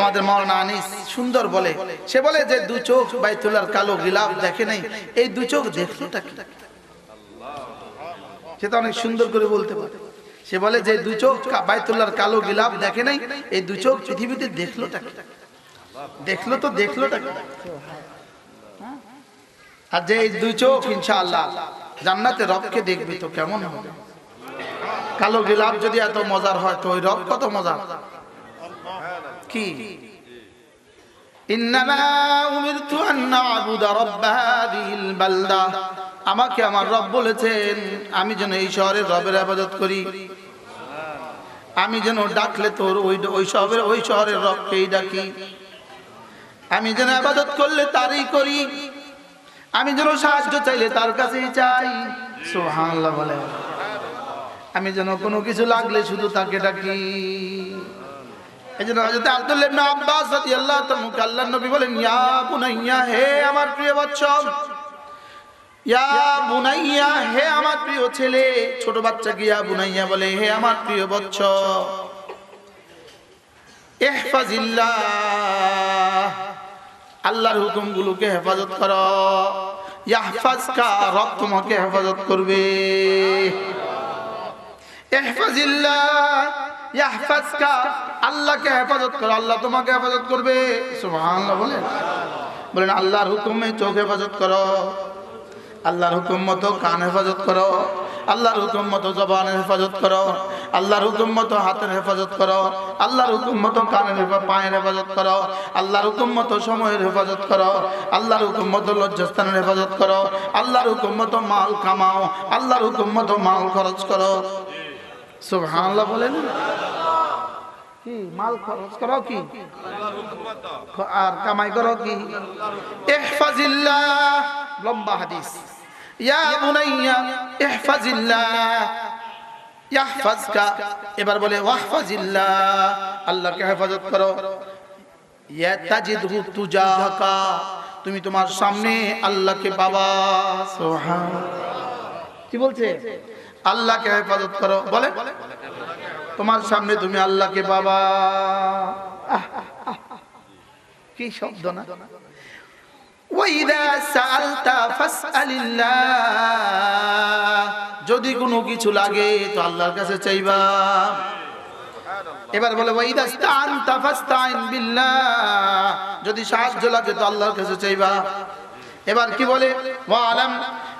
আমাদের মাওলানা আনিস সুন্দর বলে, সে বলে যে দু চোখ বাইতুল্লাহর কালো গিলাফ দেখে নাই, এই দু চোখ দেখলোটা কি? সেটা অনেক সুন্দর করে বলতে পারে। সে বলে যে দু চোখ বাইতুল্লাহর কালো গিলাফ দেখে নাই, এই দু চোখ পৃথিবীতে দেখলোটা কি? দেখলো তো দেখলোটা কি? আর যে এই দুই চোখ ইনশাআল্লাহ জান্নাতে রবকে দেখবে তো কেমন হবে? কালো গিলাফ যদি এত মজার হয় তো ওই রব কত মজার। কি ইন্নামা উমিরতু আন না'বুদা রাব্ব হাযিহিল বালদা, আমাকে আমার রব বলেছেন আমি যেন এই শহরের রবের ইবাদত করি। আমি যেন ডাকলে তোর ওই শহরের রবকেই ডাকি। আমি যেন ইবাদত করলে তারই করি। আমি যেন সাহায্য চাইলে তার কাছেই চাই। সুবহানাল্লাহ বলে। আমি যেন কোনো কিছু লাগলে শুধু তাকে ডাকি। এজন্য হযরত আব্দুল্লাহ ইবনে আব্বাস রাদিয়াল্লাহু তাআলা আল্লাহর নবী বলেন, ইয়া বুনাইয়া, হে আমার প্রিয় বাচ্চা, ইয়া বুনাইয়া, হে আমার প্রিয় ছেলে। ছোট বাচ্চাকে ইয়া বুনাইয়া বলে, হে আমার প্রিয় বাচ্চা। ইহফাজিল্লাহ, আল্লাহর হুকুমগুলোকে হেফাজত করো। ইয়াহফাজকা, রব তোমাকে হেফাজত করবে। ইহফাজিল্লাহ ইয়াহফাজকা, আল্লাহকে হেফাজত করো, আল্লাহ তোমাকে হেফাজত করবে। সুবহানাল্লাহ বলেন। বলেন আল্লাহর হুকুমে চোখ হেফাজত করো, আল্লাহর হুকুম মতো কান হেফাজত করো, আল্লাহর হুকুম মতো জবানের হেফাজত করো, আল্লাহর হুকুম মতো হাতের হেফাজত করো, আল্লাহর হুকুম মতো কানের পায়ের হেফাজত করো, আল্লাহর হুকুম মতো সময়ের হেফাজত করো, আল্লাহর হুকুম মতো লজ্জাস্থানের হেফাজত করো, আল্লাহর হুকুম মতো মাল কামাও, আল্লাহর হুকুম মতো মাল খরচ করো। সুবহানাল্লাহ বলেন। কি মাল খরচ করো, কি আর কামাই করো, কি ইহফাজিল্লাহ। লম্বা হাদিস। ইয়া বুনাইয়া ইহফাজিল্লাহ ইয়াহফাজকা, এবার বলে ওয়াহফাজিল্লাহ, আল্লাহকে হেফাজত করো। ইয়া তাজিদহু তুজাহাকা, তুমি তোমার সামনে আল্লাহকে পাবা। সুবহানাল্লাহ। কি বলছে? আল্লাহকে হেফাজত করো, বলে তোমার সামনে তুমি আল্লাহকে পাবা। কি শব্দ না? ওয়াইদা সাআলতা ফাসআলিল্লাহ, যদি কোনো কিছু লাগে তো আল্লাহর কাছে চাইবা। এবার বলে ওয়াইদা ইসতাআনতা ফাসতাইন বিল্লাহ, যদি সাহায্য লাগে তো আল্লাহর কাছে চাইবা। এবার কি বলে? ওয়ালাম,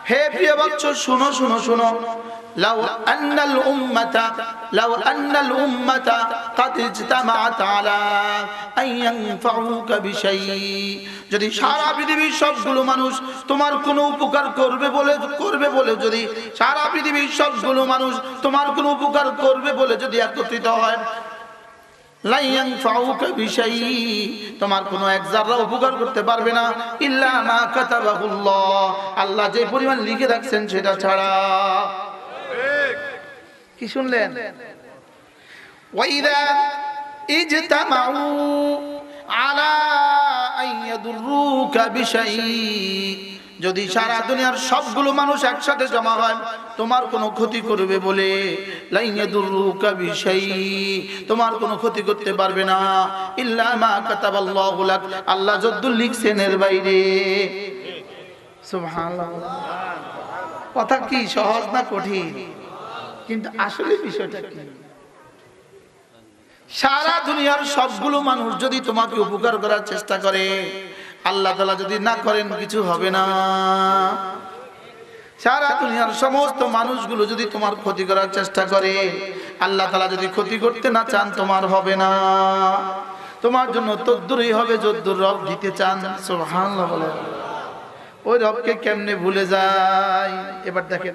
হে প্রিয় বাচ্চা শুনো শুনো শুনো, লাউ আন্নাল উম্মাতা কাদ ইজতামাআত আলা আন ইয়ানফাউকা বিশাই, যদি সারা পৃথিবীর সবগুলো মানুষ তোমার কোনো উপকার করবে বলে যদি সারা পৃথিবীর সবগুলো মানুষ তোমার কোনো উপকার করবে বলে যদি একত্রিত হয়, লা ইয়ানফাউকা বিশাই, তোমার কোনো এক যারা উপকার করতে পারবে না, ইল্লা মা কাতাবাহুল্লাহ, আল্লাহ যে পরিমাণ লিখে রাখছেন সেটা ছাড়া। কি শুনলেন? ওয়াইদা ইজতামাউ আলা আন ইয়াদুররুকা বিশাই, যদি সারা দুনিয়ার সবগুলো মানুষ একসাথে জমা হয় তোমার কোনো ক্ষতি করবে বলে, লা ইয়াদুররুকা বিশাই, তোমার কোনো ক্ষতি করতে পারবে না, ইল্লা মা কাতাবাল্লাহু লাক, আল্লাহ যদ্দুল লিখছেন এর বাইরে। সুবহানাল্লাহ। কথা কি সহজ না কঠিন? কিন্তু আসলে বিষয়টা কি? সারা দুনিয়ার সবগুলো মানুষ যদি তোমাকে উপকার করার চেষ্টা করে, আল্লাহ তাআলা যদি না করেন কিছু হবে না। সারা দুনিয়ার সমস্ত মানুষগুলো যদি তোমার ক্ষতি করার চেষ্টা করে, আল্লাহ তাআলা যদি ক্ষতি করতে না চান তোমার হবে না। তোমার জন্য তদ্দুরই হবে যদ্দুর রব দিতে চান। সুবহানাল্লাহ বলে। ওই রবকে কেমনে ভুলে যায়। এবার দেখেন,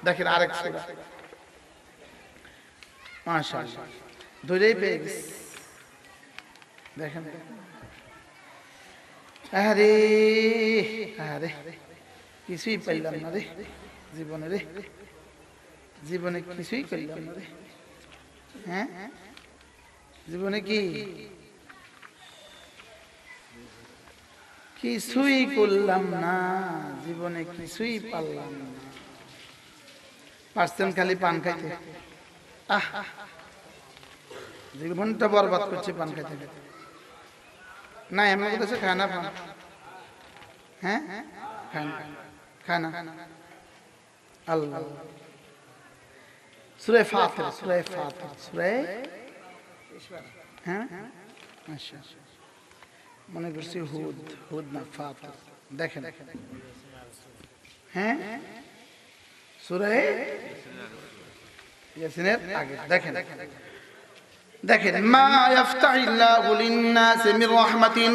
দেখেন আরেক সূরা, মাশাআল্লাহ ধরেই পেয়ে গেছে। দেখেন আরে আরে কিছুই পাইলাম না রে জীবনে, রে জীবনে কিছুই করলাম না রে। হ্যাঁ জীবনে কি কিছুই করলাম না, জীবনে কিছুই পারলাম না। পারছেন খালি পান খাইতে। জীবনটা বরবাদ করছে পান খাইতে খাইতে। না এমন কথা খায় না পান। হ্যাঁ খায় না। আল্লাহ সূরা ফাতির, সূরা ফাতির, সূরা হ্যাঁ আচ্ছা মনে করছি হুদ, হুদ না ফাতির। দেখেন হ্যাঁ সূরা ইয়াসিনের আগে দেখেন, দেখেন মা ইয়াফতাহিল্লাহু লিন-নাসি মির রাহমাতিন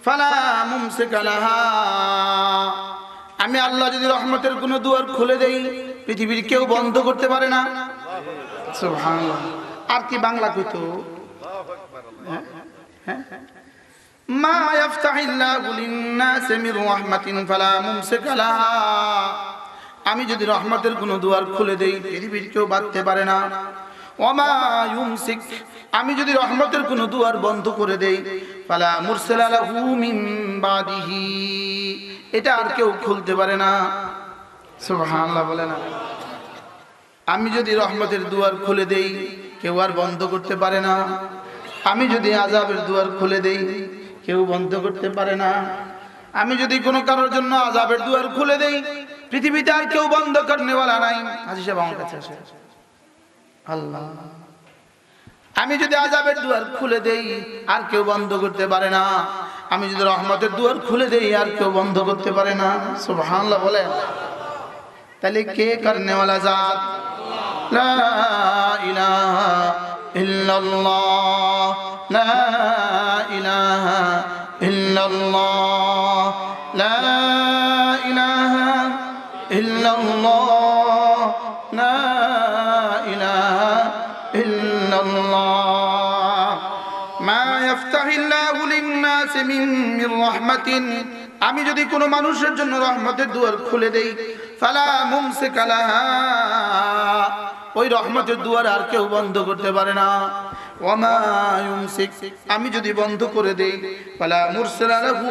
ফালা মুমসিকা লাহা। আমি আল্লাহ যদি রহমতের কোনো দুয়ার খুলে দেই, পৃথিবীর কেউ বন্ধ করতে পারে না। সুবহানাল্লাহ। আর কি বাংলা কইতো, মা ইয়াফতাহিল্লাহু লিন-নাসি মির রাহমাতিন ফালা মুমসিকা লাহা। আমি যদি রহমতের কোনো দুয়ার খুলে দেই, পৃথিবীর কেউ বাঁধতে পারে না। ওয়ামা ইউমসিক, আমি যদি রহমতের কোনো দুয়ার বন্ধ করে দেই, ফালা মুরসালা লাহু মিন বাদিহি, এটা আর কেউ খুলতে পারে না। সুবহানাল্লাহ বলে না। আমি যদি রহমতের দুয়ার খুলে দেই, কেউ আর বন্ধ করতে পারে না। আমি যদি আযাবের দুয়ার খুলে দেই, কেউ বন্ধ করতে পারে না। আমি যদি কোনো কারোর জন্য আযাবের দুয়ার খুলে দেই, পৃথিবীতে আর কেউ বন্ধ করনেওয়ালা নাই। হাজী সাহেব আমার কাছে আসে। আল্লাহ, আমি যদি আযাবের দুয়ার খুলে দেই, আর কেউ বন্ধ করতে পারে না। আমি যদি রহমতের দুয়ার খুলে দেই, আর কেউ বন্ধ করতে পারে না। সুবহানাল্লাহ বলেন। তাহলে কে করনেওয়ালা জাত? লা ইলাহা ইল্লাল্লাহ, লা ইলাহা ইল্লাল্লাহ, লা ইলাহা ইল্লাল্লাহ, লা ইলাহা ইল্লাল্লাহ। মা ইয়াফতাহিল্লাহু লিন-নাসি মির রাহমাতিন, আমি যদি কোনো মানুষের জন্য রহমতের দুয়ার খুলে দেই, ফালা মুমসিকা লাহা, ওই রহমতের দুয়ার আর কেউ বন্ধ করতে পারে না। ওয়ামা ইউমসিক, আমি যদি বন্ধ করে দেই, ফালা মুরসালা লাহু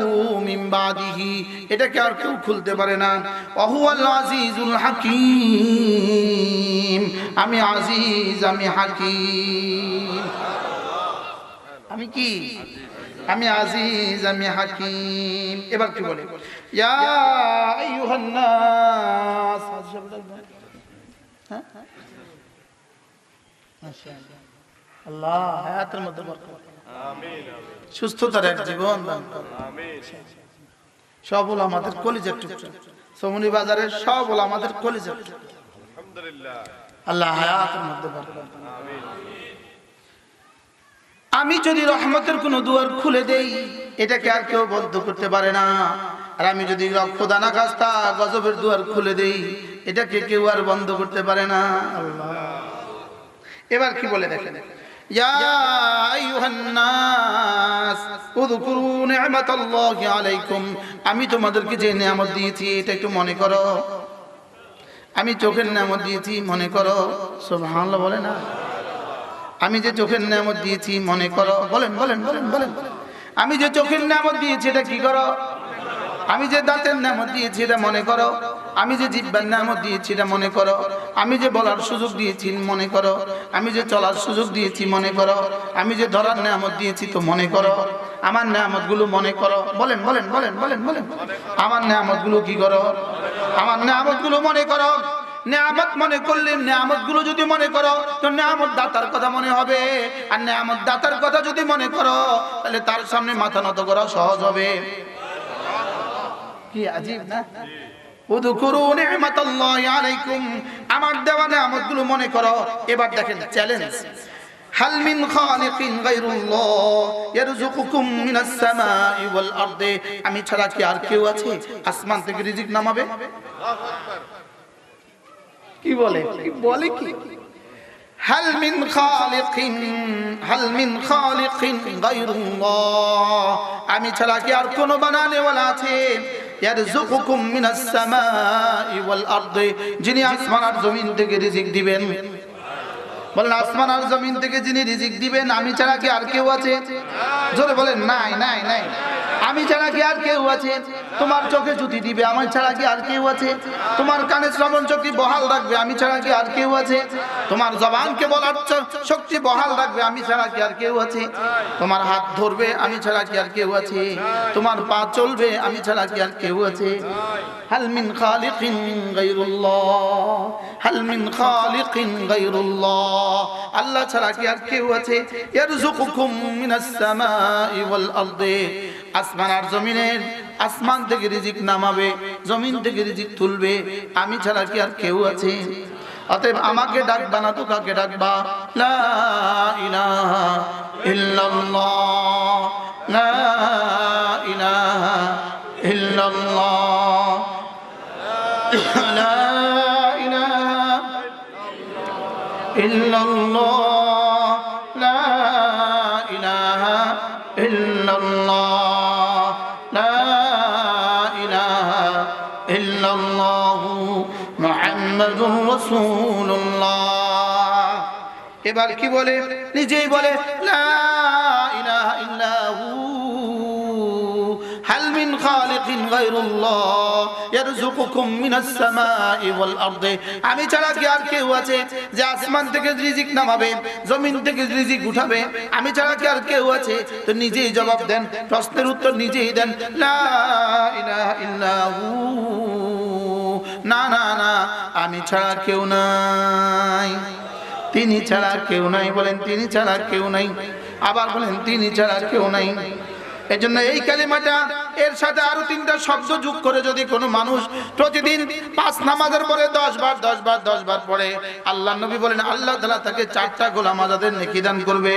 মিন বাদিহি, এটাকে আর কেউ খুলতে পারে না। ওয়া হুয়াল আজিজুল হাকীম, আমি আজিজ, আমি হাকীম। আমি কি? আমি আজিজ, আমি হাকীম। এবার কি বলে? ইয়া আইয়ুহান নাস, মাশাআল্লাহ, আল্লাহ হায়াতের মধ্যে বরকত, আমিন, সুস্থতার এক জীবন দান করুন, আমিন। সব হলো আমাদের কলিজার টুকরা, সমনি বাজারের সব হলো আমাদের কলিজার টুকরা, আলহামদুলিল্লাহ। আল্লাহ হায়াতের মধ্যে বরকত, আমিন। আমি যদি রহমতের কোনো দুয়ার খুলে দেই, এটাকে আর কেউ বন্ধ করতে পারে না। আর আমি যদি খোদা না খাস্তা গজবের দুয়ার খুলে দেই, এটাকে কেউ আর বন্ধ করতে পারে না। আল্লাহ, এবার কি বলে দেখেন, ইয়া আইয়ুহান নাস উযকুরু নি'মাতাল্লাহি আলাইকুম, আমি তোমাদেরকে যে নিয়ামত দিয়েছি এটা একটু মনে করো। আমি চোখের নিয়ামত দিয়েছি, মনে করো। সুবহানাল্লাহ বলে না। আমি যে চোখের নিয়ামত দিয়েছি মনে করো। বলেন বলেন বলেন বলেন। আমি যে চোখের নিয়ামত দিয়েছি এটা কি করো? আমি যে দাঁতের নিয়ামত দিয়েছি এটা মনে করো। আমি যে জিহ্বার নিয়ামত দিয়েছি এটা মনে করো। আমি যে বলার সুযোগ দিয়েছি মনে করো। আমি যে চলার সুযোগ দিয়েছি মনে করো। আমি যে ধরার নিয়ামত দিয়েছি তো মনে করো। আমার নিয়ামতগুলো মনে করো। বলেন বলেন বলেন বলেন বলেন। আমার নিয়ামতগুলো কি করো? আমার নিয়ামতগুলো মনে করো। নিয়ামত মনে করলে নিয়ামত গুলো যদি মনে করো তো নিয়ামত দাতার কথা মনে হবে, আর নিয়ামত দাতার কথা যদি মনে করো তাহলে তার সামনে মাথা নত করা সহজ হবে। কি আজীব না? উযকুরু নি'মাতাল্লাহি আলাইকুম, আমার দেওয়া নিয়ামতগুলো মনে করো। এবার দেখেন চ্যালেঞ্জ, হাল মিন খালিকিন গায়রুল্লাহ ইয়ারযুকুকুম মিনাস সামাই ওয়াল আরদি, আমি ছাড়া কি আর কেউ আছে আসমান থেকে রিজিক নামাবে? আল্লাহু আকবার। কি বলে কি হাল মিন খালিকিন গায়রুল্লাহ, আমি ছাড়া কি আর কোনো বানানেওয়ালা আছে? ইয়ারযুকুকুম মিনাস সামাই ওয়াল আরদি, যিনি আসমান আর জমিন থেকে রিজিক দিবেন। বলেন আসমান আর জমিন থেকে যিনি রিজিক দিবেন, আমি ছাড়া কি আর কেউ আছে? জোরে বলেন নাই নাই নাই। আমি ছাড়া কি আর কেউ আছে? তোমার চোখে জ্যোতি দিবে, আমি ছাড়া কি আর কেউ আছে? তোমার কানে শ্রবণ শক্তি বহাল রাখবে, আমি ছাড়া কি আর কেউ আছে? তোমার জবানকে বলার শক্তি বহাল রাখবে, আমি ছাড়া কি আর কেউ আছে? তোমার হাত ধরবে, আমি ছাড়া কি আর কেউ আছে? তোমার পা চলবে, আমি ছাড়া কি আর কেউ আছে? হাল মিন খালিকিন গায়রুল্লাহ, হাল মিন খালিকিন গায়রুল্লাহ, আল্লাহ ছাড়া কি আর কেউ আছে? ইয়ারযুকুকুম মিনাস সামাই ওয়াল আরদি, আসমান আর জমিনের, আসমান থেকে রিজিক নামাবে, জমিন থেকে রিজিক তুলবে, আমি ছাড়া কি আর কেউ আছে? অতএব আমাকে ডাকবা না তো কাকে ডাকবা? লা ইলাহা ইল্লাল্লাহ, লা ইলাহা ইল্লাল্লাহ, লা ইলাহা ইল্লাল্লাহ, লা ইলাহা ইল্লাল্লাহ, লা ইলাহা ইল্লাল্লাহু মুহাম্মাদুর রাসূলুল্লাহ। এবার কি বলে? নিজেই বলে লা ইলাহা ইল্লাহু, হাল মিন খালিকিন গায়রুল্লাহ ইয়ারযুকুকুম মিনাস সামাই ওয়াল আরদি, আমি ছাড়া কি আর কেউ আছে যে আসমান থেকে রিজিক নামাবে, জমিন থেকে রিজিক উঠাবে? আমি ছাড়া কি আর কেউ আছে? তো নিজেই জবাব দেন, প্রশ্নের উত্তর নিজেই দেন, লা ইলাহা ইল্লাহু, না না না, আমি ছাড়া কেউ নাই, তিনি ছাড়া কেউ নাই। বলেন তিনি ছাড়া কেউ নাই, আবার বলেন তিনি ছাড়া কেউ নাই। এজন্য এই কালিমাটা এর সাথে আরো তিনটা শব্দ যোগ করে যদি কোনো মানুষ প্রতিদিন 5 নামাজের পরে 10 বার পড়ে, আল্লাহ নবী বলেন আল্লাহ তাআলা তাকে 4টা গোলাম আজাদের নেকি দান করবে।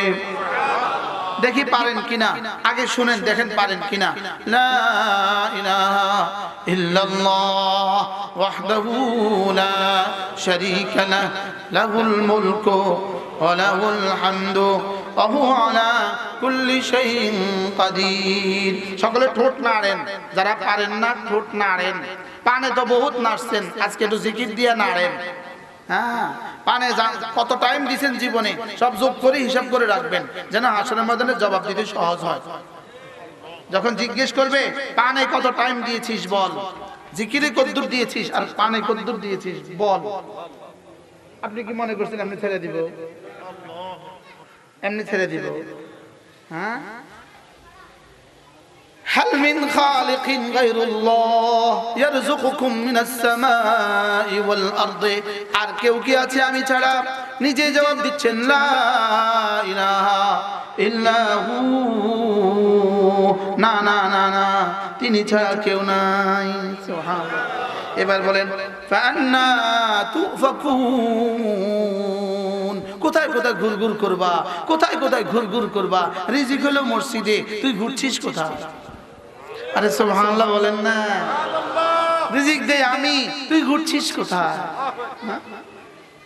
দেখি পারেন কিনা, আগে শুনেন দেখেন পারেন কিনা। লা ইলাহা ইল্লাল্লাহ ওয়াহদাহু লা শারীকা লাহু লাহুল মুলকু ওয়া লাহুল হামদু ওয়া হুয়া আলা কুল্লি শাইইন কাদির। সকলে ঠোঁট নাড়েন, যারা পারেন না ঠোঁট নাড়েন। পানে তো বহুত নাড়ছেন, আজকে একটু জিকির দিয়ে নাড়েন। হ্যাঁ, পানে কত টাইম দিয়েছেন জীবনে সব যোগ করে হিসাব করে রাখবেন, যেন হাসরের ময়দানে জবাব দিতে সহজ হয়। যখন জিজ্ঞেস করবে পানে কত টাইম দিয়েছিস বল, জিকিরে কতদূর দিয়েছিস আর পানে কতদূর দিয়েছিস বল। আপনি কি মনে করছেন এমনি ছেড়ে দিব? এমনি ছেড়ে দিব? হ্যাঁ, হাল মিন খালিকিন গায়রুল্লাহ ইয়ারযুকুকুম মিনাস সামাই ওয়াল আরদি, আর কেউ কি আছে আমি ছাড়া? নিজে জবাব দিচ্ছেন লা ইলাহা ইল্লাহু, না না না না, তিনি ছাড়া কেউ নাই। সুবহানাল্লাহ। এবার বলেন ফান্না তুফাকুন, কোথায় কোথায় ঘুরঘুর করবা, কোথায় কোথায় ঘুরঘুর করবা? রিজিক হলো মসজিদে, তুই ঘুরছিস কোথায়? আরে সুবহানাল্লাহ বলেন না। রিজিক দেই আমি, তুই ঘুরছিস কোথায়?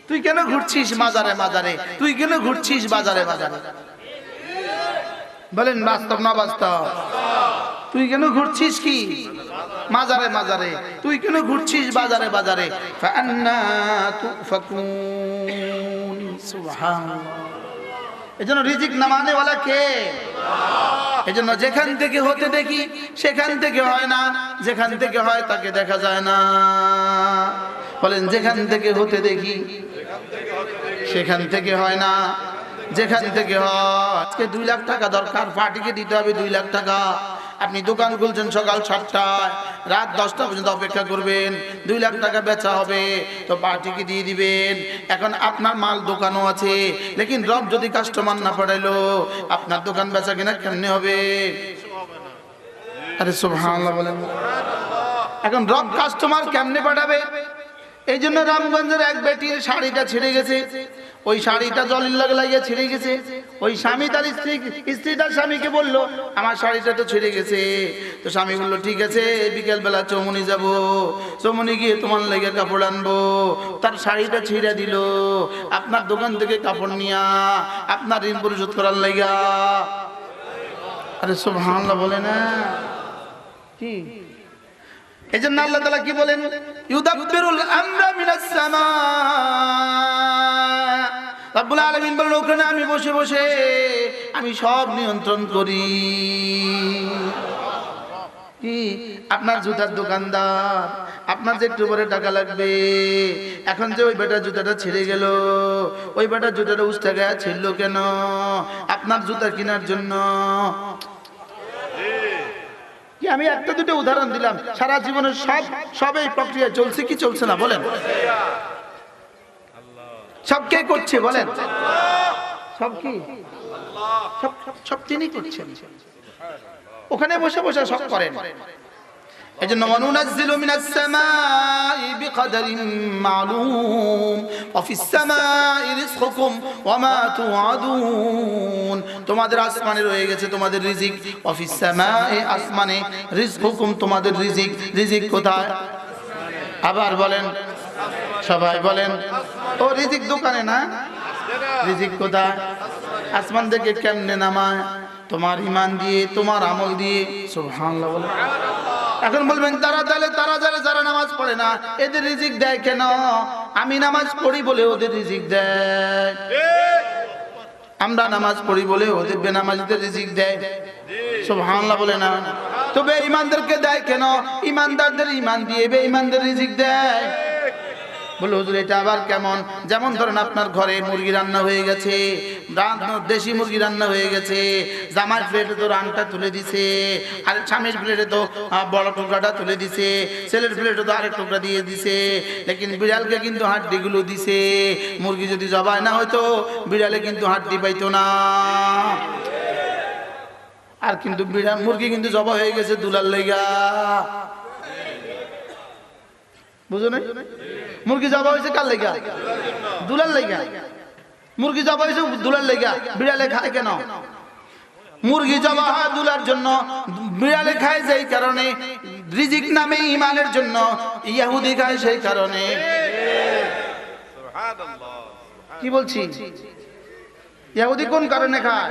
তুই কেন ঘুরছিস মাজারে মাজারে? তুই কেন ঘুরছিস বাজারে বাজারে? বলেন বাস্তব না বাস্তব? তুই কেন ঘুরছিস কি মাজারে মাজারে? তুই কেন ঘুরছিস বাজারে বাজারে? ফান্না তুফাকুন। সুবহানাল্লাহ। এজন্য রিজিক নামানে ওয়ালা কে? এজন্য যেখান থেকে হতে দেখি সেখান থেকে হয় না, যেখান থেকে হয় তাকে দেখা যায় না। বলেন যেখান থেকে হতে দেখি সেখান থেকে হয় না, যেখান থেকে হয়। আজকে 2 লাখ টাকা দরকার, পার্টিকে দিতে হবে 2 লাখ টাকা। আপনি দোকান খুলছেন সকাল 7টায়, রাত 10টা পর্যন্ত অপেক্ষা করবেন, 2 লাখ টাকা বেচা হবে, তো পার্টিকে দিয়ে দিবেন। এখন আপনার মাল দোকানও আছে, লেকিন রব যদি কাস্টমার না পাঠাইলো আপনার দোকান বেচা কিনা কেমনে হবে? আরে সুবহানাল্লাহ বলেন। এখন রব কাস্টমার কেমনে পাঠাবে? এই জন্য রামগঞ্জের এক বেটির শাড়িটা ছিঁড়ে গেছে, ওই শাড়িটা জলের লাগে লাগিয়ে ছিঁড়ে গেছে। ওই স্বামী তার স্ত্রীটার স্বামীকে বলল আমার শাড়িটা তো ছিঁড়ে গেছে। তো স্বামী বলল ঠিক আছে, বিকেল বেলা চৌমনি যাব, চৌমনি গিয়ে তোমার লেগে কাপড় আনবো। তার শাড়িটা ছিঁড়ে দিল, আপনার দোকান থেকে কাপড় নিয়া আপনার ঋণ পরিশোধ করার লাগা। আরে সুবহানাল্লাহ বলে না কি? এই জন্য আল্লাহ তাআলা কি বলেন? ইউদাব্বিরুল আমরা মিনাস সামা। রব্বুল আলামিন বলেন ওখানে আমি বসে বসে আমি সব নিয়ন্ত্রণ করি। কি? আপনার জুতার দোকানদার, আপনার যে একটু পরে টাকা লাগবে, এখন যে ওই বেটা জুতাটা ছিঁড়ে গেল, ওই বেটা জুতাটা উস্তা গায়ে ছিড়ল কেন? আপনার জুতা কেনার জন্য। কি আমি একটা দুটো উদাহরণ দিলাম, সারা জীবনের সব এই প্রক্রিয়া চলছে কি চলছে না বলেন? সব কে করছে বলেন? সব কি? সব তিনি করছেন, ওখানে বসে বসে সব করেন। এজন্য ওয়ানুনাজ্জিলু মিনাস সামাই বিকদারিন মালুম ওয়া ফিস সামাই রিজকুকুম ওয়া মা তুআদুন। তোমাদের আসমানে রয়ে গেছে তোমাদের রিজিক, ওয়া ফিস সামাই আসমানে রিজকুকুম তোমাদের রিজিক। রিজিক কোথায়? আবার বলেন, সবাই বলেন। ও রিজিক দোকানে না, রিজিক কোথায়? আসমান থেকে কেমনে নামায়? তোমার ঈমান দিয়ে, তোমার আমল দিয়ে। সুবহানাল্লাহ বলেন। এখন বলবেন তারা যারা নামাজ পড়ে না এদের রিজিক দেয় কেন? আমি নামাজ পড়ি বলে ওদের রিজিক দেয়, আমরা নামাজ পড়ি বলে ওদের বেনামাজিদের রিজিক দেয়। সুবহানাল্লাহ বলে না? তবে ঈমানদারকে দেয় কেন? ঈমানদারদের ঈমান দিয়ে বেঈমানদের রিজিক দেয়। বলে হুজুর এটা আবার কেমন? যেমন ধরেন আপনার ঘরে মুরগি রান্না হয়ে গেছে, দেশি মুরগি রান্না হয়ে গেছে, জামাই প্লেটে তো রানটা তুলে দিছে, আর স্বামীর প্লেটে তো বড় টুকরাটা তুলে দিছে, ছেলের প্লেটে তো আরেক টুকরা দিয়ে দিছে, লেকিন বিড়ালকে কিন্তু হাড্ডিগুলো দিছে। মুরগি যদি জবাই না হয়তো বিড়ালে কিন্তু হাড্ডি পাইতো না। আর কিন্তু মুরগি কিন্তু জবা হয়ে গেছে দুলার লেগা, বুঝো না? মুরগি জবা হয়েছে কার লেগা? দুলার লেগা। মুরগি জবা হয়েছে দুলার লেগা। বিড়ালে খায় কেন? মুরগি জবা হয় দুলার জন্য, বিড়ালে খায় যেই কারণে, রিজিক নামে ঈমানের জন্য, ইহুদি খায় সেই কারণে। কি বলছি? ইহুদি কোন কারণে খায়?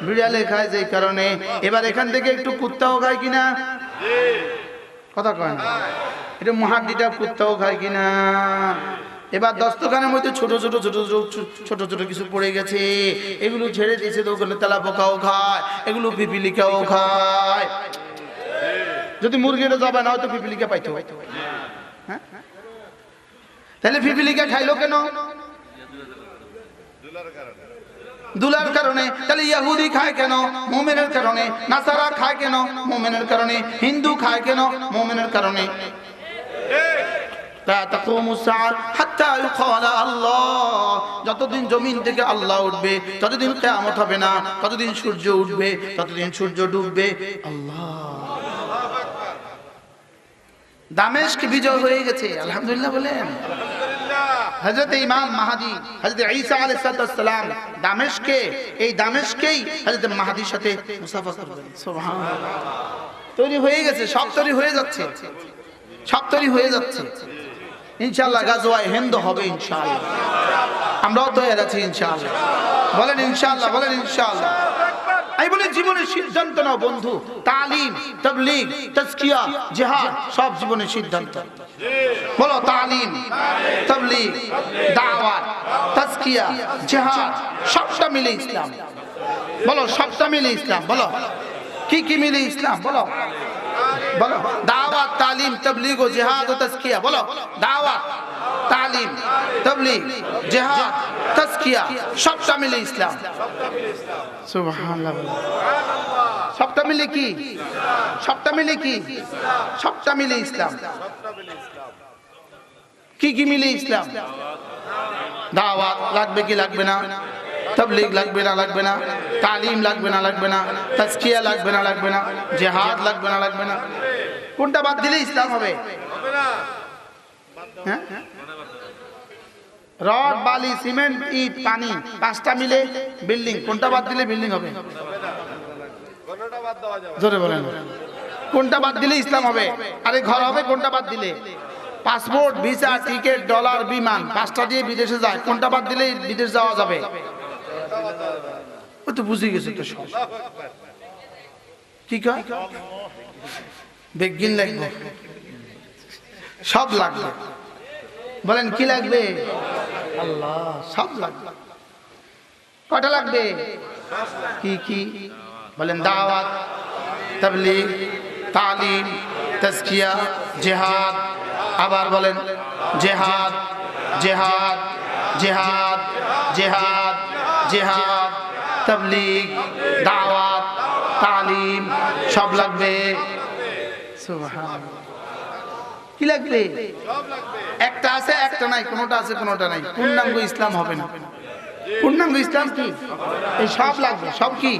বিড়ালে খায় যেই কারণে। এবার এখান থেকে একটু কুত্তাও খায় কিনা? কথা কয় না? এটা মহাদ্দিটা কুত্তাও খায় কিনা? এবার দস্তখানের মধ্যে ছোট ছোট কিছু পড়ে গেছে, এগুলো ছেড়ে দিয়েছে তো ওখানে তেলা পোকাও খায়, এগুলো পিপিলিকাও খায়। যদি মুরগিটা জবাই না হয়তো পিপিলিকা পাইতো, হ্যাঁ? তাহলে পিপিলিকা খাইলো কেন? দুলার কারণে। তাহলে ইহুদি খায় কেন? মুমিনের কারণে। নাসারা খায় কেন? মুমিনের কারণে। হিন্দু খায় কেন? মুমিনের কারণে। যতদিন জমিন থেকে আল্লাহ উঠবে ততদিন কিয়ামত হবে না, ততদিন সূর্য উঠবে, ততদিন সূর্য ডুববে। আল্লাহ। দামেস্ক বিজয় হয়ে গেছে, আলহামদুলিল্লাহ বলেন। হযরত ইমাম মাহদী হযরত ঈসা আলাইহিস সালাম দামেস্কে, এই দামেস্কেই হযরত মাহদীর সাথে মুসাফা করবেন। সুবহানাল্লাহ। তৈরি হয়ে গেছে, সব তৈরি হয়ে যাচ্ছে, সব তৈরি হয়ে যাচ্ছে। ইনশাআল্লাহ গাজওয়ায়ে হিন্দ হবে ইনশাআল্লাহ, আমরাও তৈরি আছি ইনশাআল্লাহ। বলেন ইনশাআল্লাহ, বলেন ইনশাআল্লাহ। আমি বলি জীবনের সিদ্ধান্ত নাও বন্ধু, তালিম, তাবলীগ, তাজকিয়া, জিহাদ সব জীবনের সিদ্ধান্ত। বলো তালিম, তাবলীগ, দাওয়াত, তাজকিয়া, জিহাদ সবটা মিলে ইসলাম। বলো সবটা মিলে ইসলাম। বলো কি কি মিলে ইসলাম? বলো বলো। দাওয়াত, তালিম, তাবলীগ ও জিহাদ ও তাজকিয়া। বলো দাওয়াত, তালিম, তাবলীগ, জিহাদ, তাজকিয়া সবটা মিলে ইসলাম। সুবহানাল্লাহ। সবটা মিলে কি? সবটা মিলে কি? সবটা মিলে ইসলাম। কি কি মিলে ইসলাম? দাওয়াত লাগবে কি লাগবে না? তাবলীগ লাগবে না লাগবে না? তালিম লাগবে না লাগবে না? তাজকিয়া লাগবে না লাগবে না? জিহাদ লাগবে না লাগবে না? কোনটা বাদ দিলে ইসলাম হবে? হ্যাঁ, রড বালি সিমেন্ট ইট পানি পাঁচটা মিলে বিল্ডিং, কোনটা বাদ দিলে বিল্ডিং হবে? জোরে বলেন, কোনটা বাদ দিলে ইসলাম হবে? আরে ঘর হবে কোনটা বাদ দিলে? পাসপোর্ট ভিসা টিকিট ডলার বিমান পাঁচটা দিয়ে বিদেশে যায়, কোনটা বাদ দিলে বিদেশ যাওয়া যাবে? ও তো বুঝে গেছে তো সব। কি কয়? বেগিন লাগবে, সব লাগবে। বলেন কি লাগবে? আল্লাহ, সব লাগবে। কয়টা লাগবে? কি কি বলেন? দাওয়াত, তাবলীগ, তালিম, তাজকিয়া, জিহাদ। আবার বলেন জিহাদ, জিহাদ, জিহাদ, জিহাদ, জিহাদ, তাবলীগ, দাওয়াত, তালিম, সব লাগবে। সুবহানাল্লাহ। কি লাগবে? একটা আছে একটা নাই, কোনটা আছে কোনটা নাই। পূর্ণাঙ্গ ইসলাম হবে না। পূর্ণাঙ্গ ইসলাম কি? এই সব লাগবে। সব কি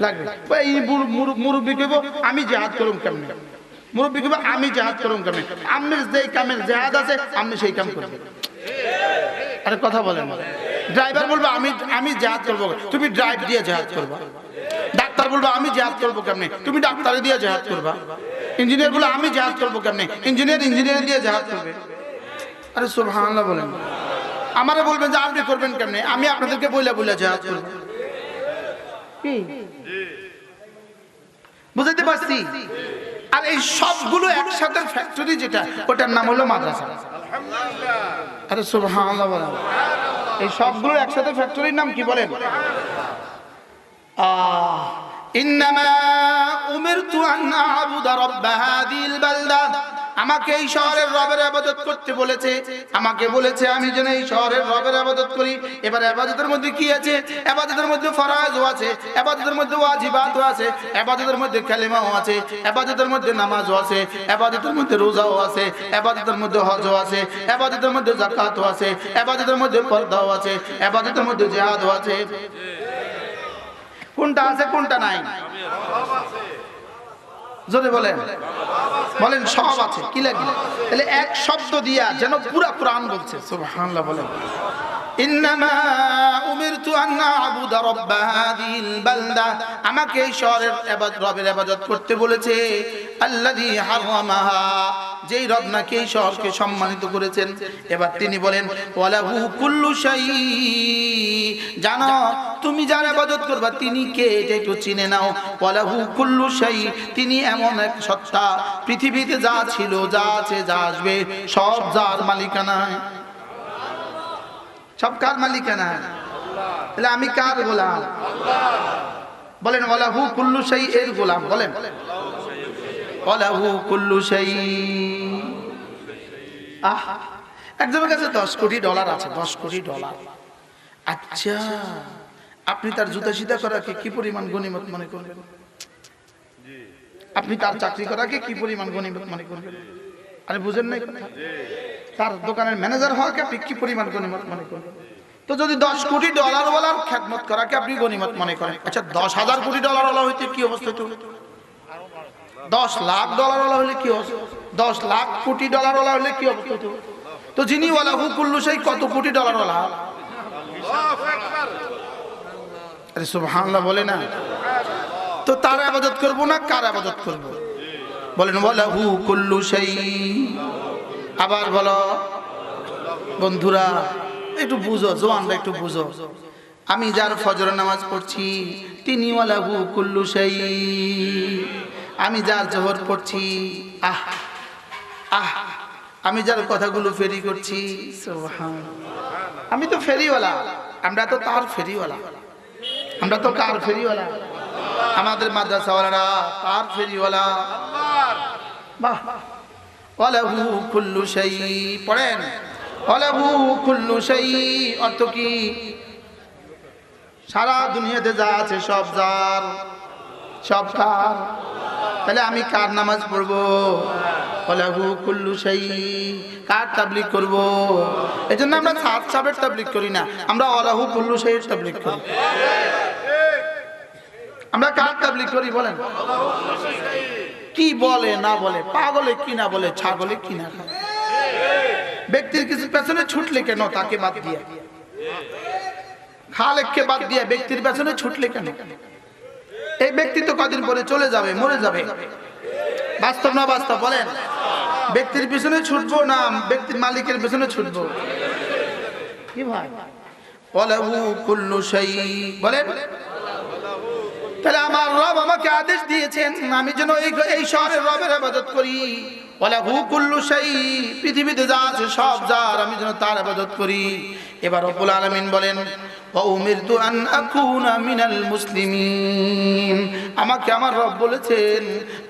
লাগবে? এই মুরব্বী কইব আমি জিহাদ করুম কেমনে? মুরব্বী কইব আমি জিহাদ করুম কেমনে? আম্মের যেই কামের জিহাদ আছে আপনি সেই কাম করবেন। আরে কথা বলেন। ড্রাইভার বলবে আমি জিহাদ করব, তুমি ড্রাইভ দিয়ে জিহাদ করবা। ডাক্তার বলবে আমি জিহাদ করব কেমনে? তুমি ডাক্তারে দিয়ে জিহাদ করবা। ইঞ্জিনিয়ার বলে আমি জিহাদ করব কেমনে? ইঞ্জিনিয়ার দিয়ে জিহাদ করবে। আরে সুবহানাল্লাহ বলেন। আমারে বলবেন যে আপনি করবেন কেমনে? আমি আপনাদেরকে বইলা বইলা জিহাদ করব। কি বুঝাইতে পারছি? আর এই সবগুলো একসাথে ফ্যাক্টরি যেটা, ওটার নাম হলো মাদ্রাসা। আলহামদুলিল্লাহ। আরে সুবহানাল্লাহ বলেন। এই সবগুলো একসাথে ফ্যাক্টরির নাম কি বলেন? ইন্নামা উমিরতু আন আ'বুদা রাব্ব হাযিহিল বালদা। আমাকে এই শহরের রবের ইবাদত করতে বলেছে। আমাকে বলেছে আমি যেন এই শহরের রবের ইবাদত করি। এবার ইবাদতের মধ্যে কি আছে? ইবাদতের মধ্যে ফরজও আছে, ইবাদতের মধ্যে ওয়াজিবাতও আছে, ইবাদতের মধ্যে কালেমাও আছে, ইবাদতের মধ্যে নামাজও আছে, ইবাদতের মধ্যে রোজাও আছে, ইবাদতের মধ্যে হজও আছে, ইবাদতের মধ্যে যাকাতও আছে, ইবাদতের মধ্যে পর্দাও আছে, ইবাদতের মধ্যে জিহাদও আছে। কোনটা আছে কোনটা নাই? জোরে বলেন, বলেন সব আছে। কি লাগে? তাহলে এক শব্দ দিয়া যেন পুরা কোরআন বলছে। সুবহানাল্লাহ বলেন। ইন্নামা উমিরতু আন আ'বুদা রাব্ব হাযিহিল বালদা। আমাকে এই শহরের রবের ইবাদত করতে বলেছে। আল্লাযী হারামাহা, যেই রব নাকি এই শহরকে সম্মানিত করেছেন। এবার তিনি বলেন ওয়ালাহু কুল্লু শাই। জানো তুমি যার ইবাদত করবা তিনি কে এটা একটু চিনে নাও। ওয়ালাহু কুল্লু শাই, তিনি এমন এক সত্তা, পৃথিবীতে যা ছিল যা আছে যা আসবে সব যার মালিকানা। সব কার মালিকানা? তাহলে আমি কার গোলাম? বলেন ওয়ালাহু কুল্লু শাই এর গোলাম। বলেন ওয়ালাহু কুল্লু শাই। একজনের কাছে 10 কোটি ডলার আছে। 10 কোটি ডলার। আচ্ছা, আপনি তার জুতা সিধা করাকে কি পরিমাণ গনিমত মনে করবেন? আপনি তার চাকরি করাকে কি পরিমাণ গনিমত মনে করবেন? আরে বুঝেন নাই কথা? তার দোকানের ম্যানেজার হওয়াকে আপনি কি পরিমাণ গনিমত মনে করবেন? তো যদি 10 কোটি ডলার ওয়ালার খেদমত করাকে আপনি গনিমত মনে করেন, আচ্ছা 10,000 কোটি ডলার ওয়ালা হইতে কি অবস্থা হতো? 10 লাখ ডলার ওয়ালা হলে কি অবস্থা? 10 লাখ কোটি ডলার ওয়ালা হলে কি অবস্থা হতো? তো যিনি ওয়ালাহু কুল্লু শাই কত কোটি ডলার ওয়ালা? আরে সুবহানাল্লাহ বলে না। তো তার ইবাদত করব না কার ইবাদত করব? বলেন ওয়ালাহু কুল্লু শাই। আবার বলো বন্ধুরা, একটু বুঝো, জওয়ানরা একটু বুঝো। আমি যার ফজরের নামাজ পড়ছি তিনি ওয়ালাহু কুল্লু শাই। আমি যার জোহর পড়ছি, আমি যার কথাগুলো ফেরি করছি, সুবহানাল্লাহ, আমি তো ফেরিওয়ালা। আমরা তো তার ফেরিওয়ালা। আমরা তো কার ফেরিওয়ালা? আমাদের মাদ্রাসাওয়ালারা তার ফেরিওয়ালা। বাহ। ওয়ালাহু কুল্লু শাই। পড়েন ওয়ালাহু কুল্লু শাই। অর্থ কি? সারা দুনিয়াতে যা আছে সব যার। সব কার? তাহলে আমি কার নামাজ পড়বো? ওয়ালাহু কুল্লু শাই। কার তাবলীগ করব? এজন্য আমরা সাত সাবের তাবলীগ করি না, আমরা ওয়ালাহু কুল্লু শাইয়ের তাবলীগ করি। আমরা কার তাবলীগ করি বলেন? কি বলে না বলে, পাগলে কি না বলে, ছাগলে কি না খায়, ব্যক্তির কিছু পেছনে ছুটলে কেন তাকে বাদ দিয়ে, খালেককে বাদ দিয়ে ব্যক্তির পেছনে ছুটলে কেন? এই ব্যক্তি তো কদিন পরে চলে যাবে, মরে যাবে। বাস্তব না বাস্তব বলেন? ব্যক্তির পিছনে ছুটবো না ব্যক্তির মালিকের পিছনে ছুটবো? কি ভাই? ওয়ালাহু কুল্লু শাই বলেন। তাহলে আমার রব আমাকে আদেশ দিয়েছেন আমি যেন এই শহরের রবের ইবাদত করি। ওয়ালাহু কুল্লু শাই, পৃথিবীতে যা আছে সব যার, আমি যেন তার ইবাদত করি। এবার রব্বুল আলামিন বলেন ওয়া উমিরতু আন আকুনা মিনাল মুসলিমিন, আমাকে আমার রব বলেছেন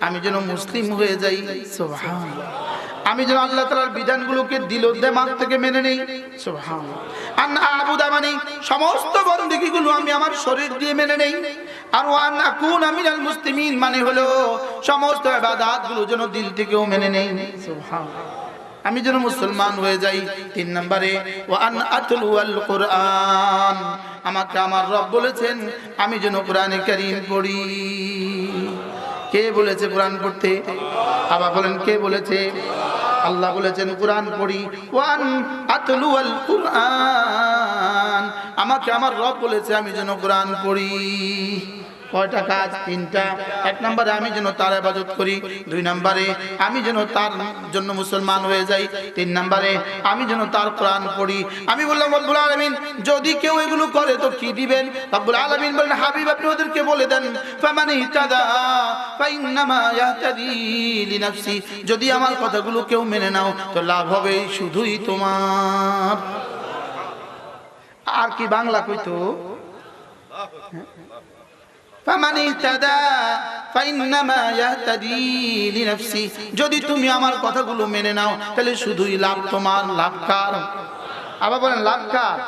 আমি যেন মুসলিম হয়ে যাই। সুবহানাল্লাহ, আমি যেন আল্লাহ তাআলার বিধানগুলোকে দিল দিমাগ থেকে মেনে নেই। সুবহানাল্লাহ। আন আবুদা মানে সমস্ত বন্দেগীগুলো আমি আমার শরীর দিয়ে মেনে নেই। আর ওয়ান আকুনা মিনাল মুসলিমিন মানে হলো সমস্ত ইবাদতগুলো যেন দিল থেকেও মেনে নেই। সুবহানাল্লাহ, আমি যেন মুসলমান হয়ে যাই। 3 নম্বরে ওয়ান আতলুল কুরআন, আমাকে আমার রব বলেছেন আমি যেন কোরআনে কারীম পড়ি। কে বলেছে কোরআন পড়তে? আবার বলেন কে বলেছে? আল্লাহ বলেছেন কোরআন পড়ি। ওয়ান আতলুল কুরআন, আমাকে আমার রব বলেছে আমি যেন কোরআন পড়ি। কয়টা কাজ? 3টা। 1 নম্বরে আমি যেন তার ইবাদত করি, 2 নম্বরে আমি যেন তার জন্য মুসলমান হয়ে যাই, 3 নম্বরে আমি যেন তার কোরআন পড়ি। আমি বললাম রব্বুল আলামিন যদি কেউ এগুলো করে তো কি দিবেন? রব্বুল আলামিন বলেন হাবিব আপনি ওদেরকে বলে দেন ফামান ইহতাদা ফাইন্নামা ইয়াহতাদি লিনাফসি, যদি আমার কথাগুলো কেউ মেনে নাও তো লাভ হবে শুধুই তোমার। আর কি বাংলা কইতো? ফামান ইহতাদা ফাইন্নামা ইয়াহতাদি লিনাফসি, যদি তুমি আমার কথাগুলো মেনে নাও তাহলে শুধুই লাভ তোমার। লাভ কার? আবার বলেন লাভ কার?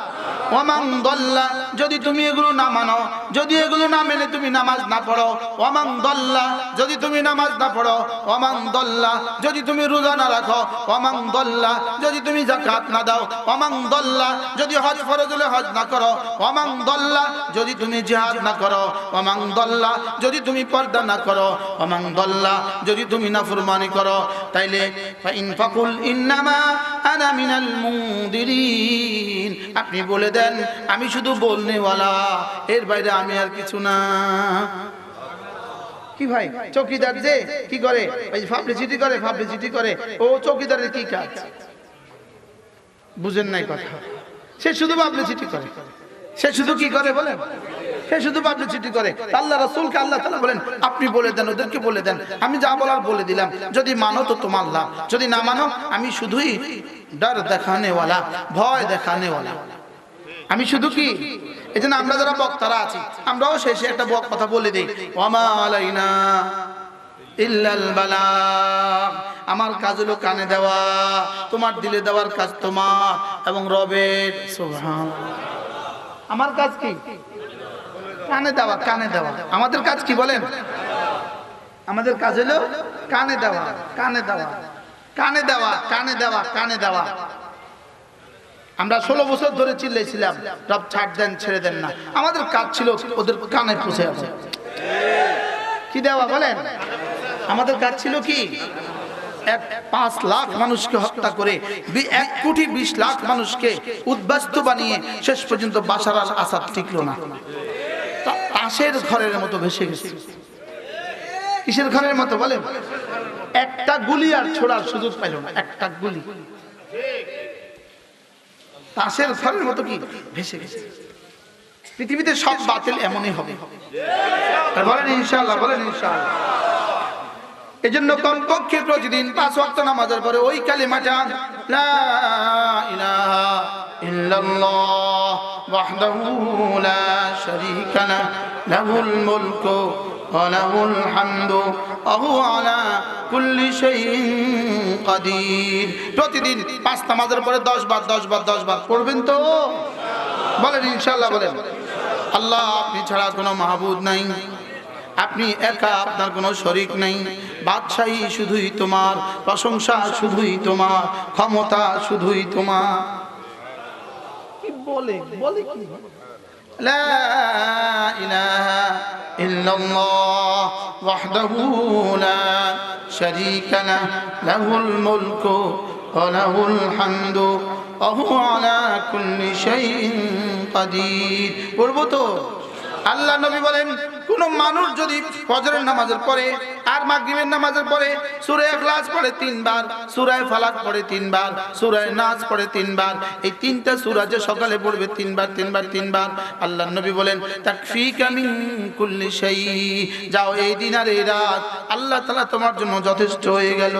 ওয়ামান দাল্লা, যদি তুমি এগুলো না মানো, যদি এগুলো না মেনে তুমি নামাজ না পড়ো, ওয়ামান দাল্লা, যদি তুমি নামাজ না পড়ো, ওয়ামান দাল্লা, যদি তুমি রোজা না রাখো, ওয়ামান দাল্লা, যদি তুমি যাকাত না দাও, ওয়ামান দাল্লা, যদি হজ ফরজ হলে হজ না করো, ওয়ামান দাল্লা, যদি তুমি জিহাদ না করো, ওয়ামান দাল্লা, যদি তুমি পর্দা না করো, ওয়ামান দাল্লা, যদি তুমি নাফরমানি করো, তাইলে ফাইন ফাকুল ইন্নামা আনা মিনাল মুনদিরিন, আপনি বলে দেন আমি শুধু বলনেওয়ালা, এর বাইরে আমি আর কিছু না। কি ভাই চৌকিদার যে কি করে? ওই পাবলিসিটি করে, পাবলিসিটি করে। ও চৌকিদারের কি কাজ বুঝেন নাই কথা? সে শুধু পাবলিসিটি করে। সে শুধু কি করে বলেন? সে শুধু পাবলিসিটি করে। আল্লাহ রাসূলকে আল্লাহ তাআলা বলেন আপনি বলে দেন, ওদেরকে বলে দেন আমি যা বলার বলে দিলাম, যদি মানো তো তোমার লাভ, যদি না মানো আমি শুধুই ডর দেখানেওয়ালা, ভয় দেখানেওয়ালা। আমি শুধু কি? এজন্য আমরা যারা বক্তারা আছি আমরাও শেষে একটা কথা বলে দেই, ওয়ামা আলাইনা ইল্লাল বালাগ, আমার কাজ হলো কানে দেওয়া, তোমার দিলে দেওয়ার কাজ তোমার এবং রবের। সুবহানাল্লাহ, আমার কাজ কি? কানে দেওয়া, কানে দেওয়া। আমাদের কাজ কি বলেন? আমাদের কাজ হলো কানে দেওয়া, কানে দেওয়া, কানে দেওয়া, কানে দেওয়া, কানে দেওয়া। আমরা 16 বছর ধরে চিল্লাইছিলাম রব ছাড় দেন, ছেড়ে দেন না। আমাদের কাজ ছিল ওদের কানে পৌঁছে যাওয়া। কি দেওয়া বলেন? আমাদের কাজ ছিল কি? 5 লাখ মানুষকে হত্যা করে 1 কোটি 20 লাখ মানুষকে উদ্বাস্তু বানিয়ে শেষ পর্যন্ত বাশার আল আসাদ টিকলো না, তাসের ঘরের মতো ভেসে গেছে। কিসের ঘরের মতো বলেন? একটা গুলি আর ছোড়ার সুযোগ পাইল না, একটা গুলি। তাসের ঘরের মতো কি ভেসে গেছে। পৃথিবীতে সব বাতিল এমনই হবে। বলেন ইনশাআল্লাহ, বলেন ইনশাআল্লাহ। এজন্য কমপক্ষে প্রতিদিন 5 ওয়াক্ত নামাজের পরে ওই কালিমাটা লা ইলাহা ইল্লাল্লাহ ওয়াহদাহু লা শারীকা লাহু লাহুল মুলকু ওয়া লাহুল হামদু ওয়া হুয়া আলা কুল্লি শাইইন কাদির। প্রতিদিন 5 নামাজের পরে 10 বার 10 বার 10 বার পড়বেন তো? বলেন ইনশাআল্লাহ, বলেন। আল্লাহ আপনি ছাড়া কোনো মাহবুদ নাই, আপনি একা, আপনার কোনো শরীক নেই। বাদশাহী শুধুই তোমার, প্রশংসা শুধুই তোমার, ক্ষমতা শুধুই তোমার। কি বলে বলে কি লা ইলাহা ইল্লাল্লাহ ওয়াহদাহু লা শারীকা লাহু লাহুল মুলকু ওয়া লাহুল হামদু ওয়া হুয়া আলা কুল্লি শাইইন কাদির। পড়ব তো? আল্লাহ নবী বলেন, কোন মানুষ যদি ফজরের নামাজের পরে আর মাগরিবের নামাজের পরে সূরা ইখলাস পড়ে 3 বার, সূরা ফালাক পড়ে 3 বার, সূরা নাস পড়ে 3 বার, এই তিনটা সূরা যে সকালে পড়বে 3 বার 3 বার 3 বার, আল্লাহ নবী বলেন তাকফিকা মিন কুল্লি শাই, যাও এই দিন আর এই রাত আল্লাহ তাআলা তোমার জন্য যথেষ্ট হয়ে গেল।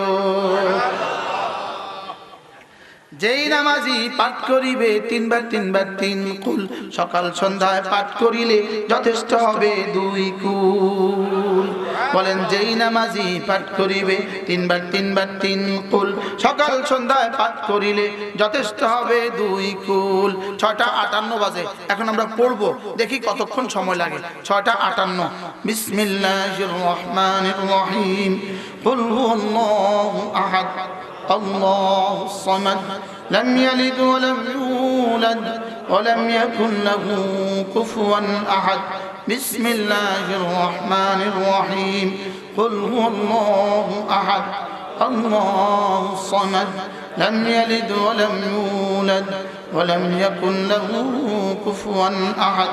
যেই নামাজি পাঠ করিবে 3 বার 3 বার 3 কুল, সকাল সন্ধ্যায় পাঠ করিলে যথেষ্ট হবে 2 কুল। বলেন, যেই নামাজি পাঠ করিবে 3 বার 3 বার 3 কুল, সকাল সন্ধ্যায় পাঠ করিলে যথেষ্ট হবে 2 কুল। 6টা 58 বাজে, এখন আমরা পড়ব, দেখি কতক্ষণ সময় লাগে। 6টা 58। বিসমিল্লাহির রহমানির রহিম। কুল হুয়াল্লাহু আহাদ আল্লাহুস সামাদ لم يلد ولم يولد ولم يكن له كفوا أحد بسم الله الرحمن الرحيم قل هو الله أحد الله الصمد لم يلد ولم يولد ولم يكن له كفوا أحد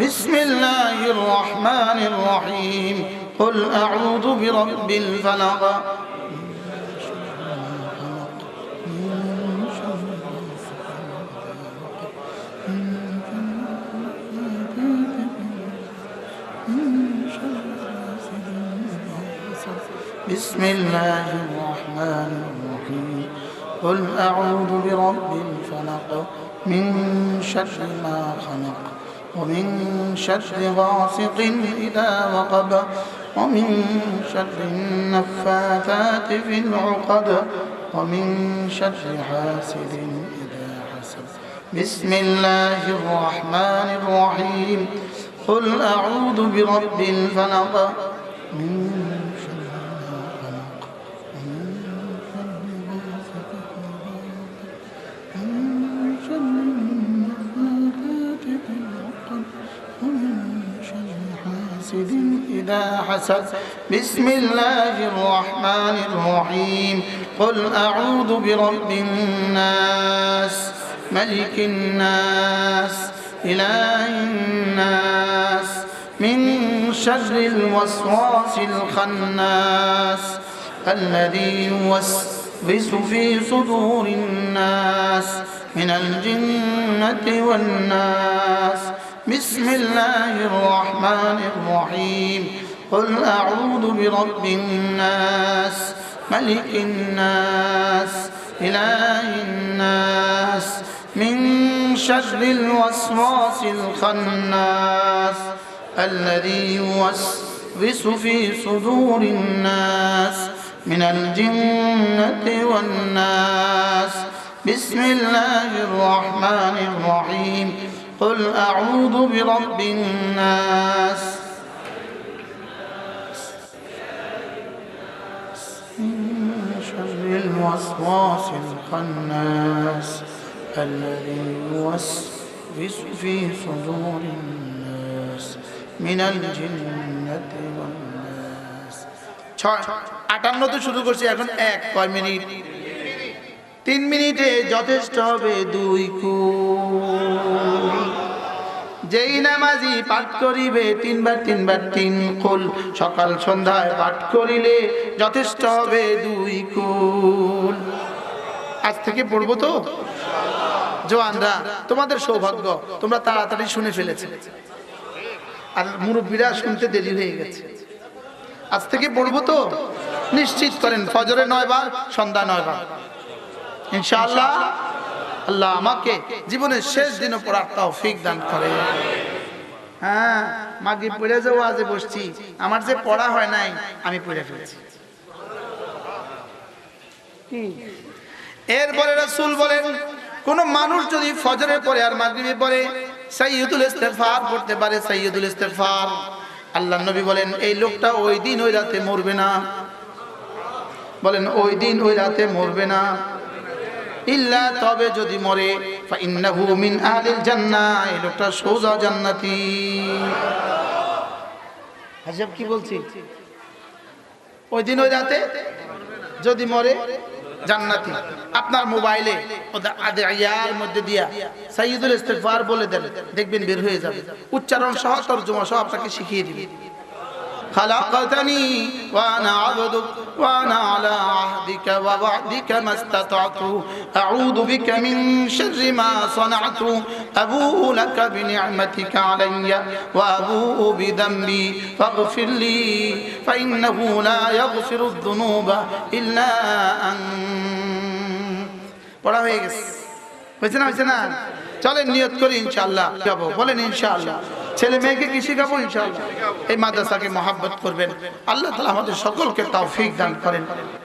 بسم الله الرحمن الرحيم قل أعوذ برب الفلق بسم الله الرحمن الرحيم قل أعوذ برب الفلق من شر ما خلق ومن شر غاسق إذا وقب ومن شر النفاثات في العقد ومن شر حاسد إذا حسد بسم الله الرحمن الرحيم قل أعوذ برب الفلق من شر ما خلق ومن شر غاسق ومن شر النفاثات في العقد ومن شر حاسد إذا حسد بسم الله الرحمن الرحيم قل أعوذ برب الناس ملك الناس إله الناس من شر الوسواس الخناس الذي يوسوس في صدور الناس من الجنة والناس بسم الله الرحمن الرحيم قل أعوذ برب الناس ملك الناس إله الناس من شر الوسواس الخناس الذي يوسوس في صدور الناس من الجنة والناس بسم الله الرحمن الرحيم قل أعوذ برب الناس من شر الوسواس الخناس الذي يوسوس في صدور الناس من الجنة والناس 58 তে শুরু করছি, এখন কয় মিনিট? 3 মিনিটে যথেষ্ট হবে 2 কুল। যেই নামাজি পাঠ করিবে 3 বার 3 বার 3 কুল, সকাল সন্ধ্যায় পাঠ করিলে যথেষ্ট হবে 2 কুল। আজ থেকে পড়বো তো জওয়ানরা, তোমাদের সৌভাগ্য, তোমরা তাড়াতাড়ি শুনে ফেলেছে, আর মুরব্বীরা শুনতে দেরি হয়ে গেছে। আজ থেকে পড়বো তো, নিশ্চিত করেন ফজরে 9 বার, সন্ধ্যা 9 বার ইনশাআল্লাহ। আল্লাহ আমাকে জীবনের শেষ দিনে পড়ার তৌফিক দান করে। হ্যাঁ, মাগরিব পড়ে যাও, আজে বসছি, আমার যে পড়া হয় নাই আমি পড়ে ফেলেছি। কি এরপরে রাসূল বলেন কোন মানুষ যদি ফজরের পরে আর মাগরিবের পরে সাইয়্যিদুল ইস্তিগফার পড়তে পারে, সাইয়্যিদুল ইস্তিগফার, আল্লাহর নবী বলেন এই লোকটা ওই দিন ওই রাতে মরবে না। বলেন ওই দিন ওই রাতে মরবে না। ইল্লা তবে যদি মরে ফাইন্নাহু মিন আহলিল জান্নাহ, এই লোকটা সোজা জান্নাতি। আজব কি বলছি, ওই দিন ওই রাতে যদি মরে জান্নাতি। আপনার মোবাইলে আদিয়ার মধ্যে দিয়া সাইয়্যিদুল ইস্তিগফার বলে দেন, দেখবেন বের হয়ে যাবে, উচ্চারণ সহ তরজমা সহ আপনাকে শিখিয়ে দিবে। خلقتني وأنا عبدك وأنا على عهدك ووعدك ما استطعت أعوذ بك من شر ما صنعت أبوء لك بنعمتك علي وأبوء بذنبي فاغفر لي فإنه لا يغفر الذنوب إلا أنت। পড়া হয়ে গেছে, হয়েছে না? চলেন নিয়ত করি ইনশাআল্লাহ যাবো। বলেন ইনশাআল্লাহ। ছেলে মেয়েকে কি শিখাবো? ইনশাআল্লাহ। এই মাদ্রাসাকে মহব্বত করবেন। আল্লাহ তাআলা আমাদের সকলকে তৌফিক দান করেন।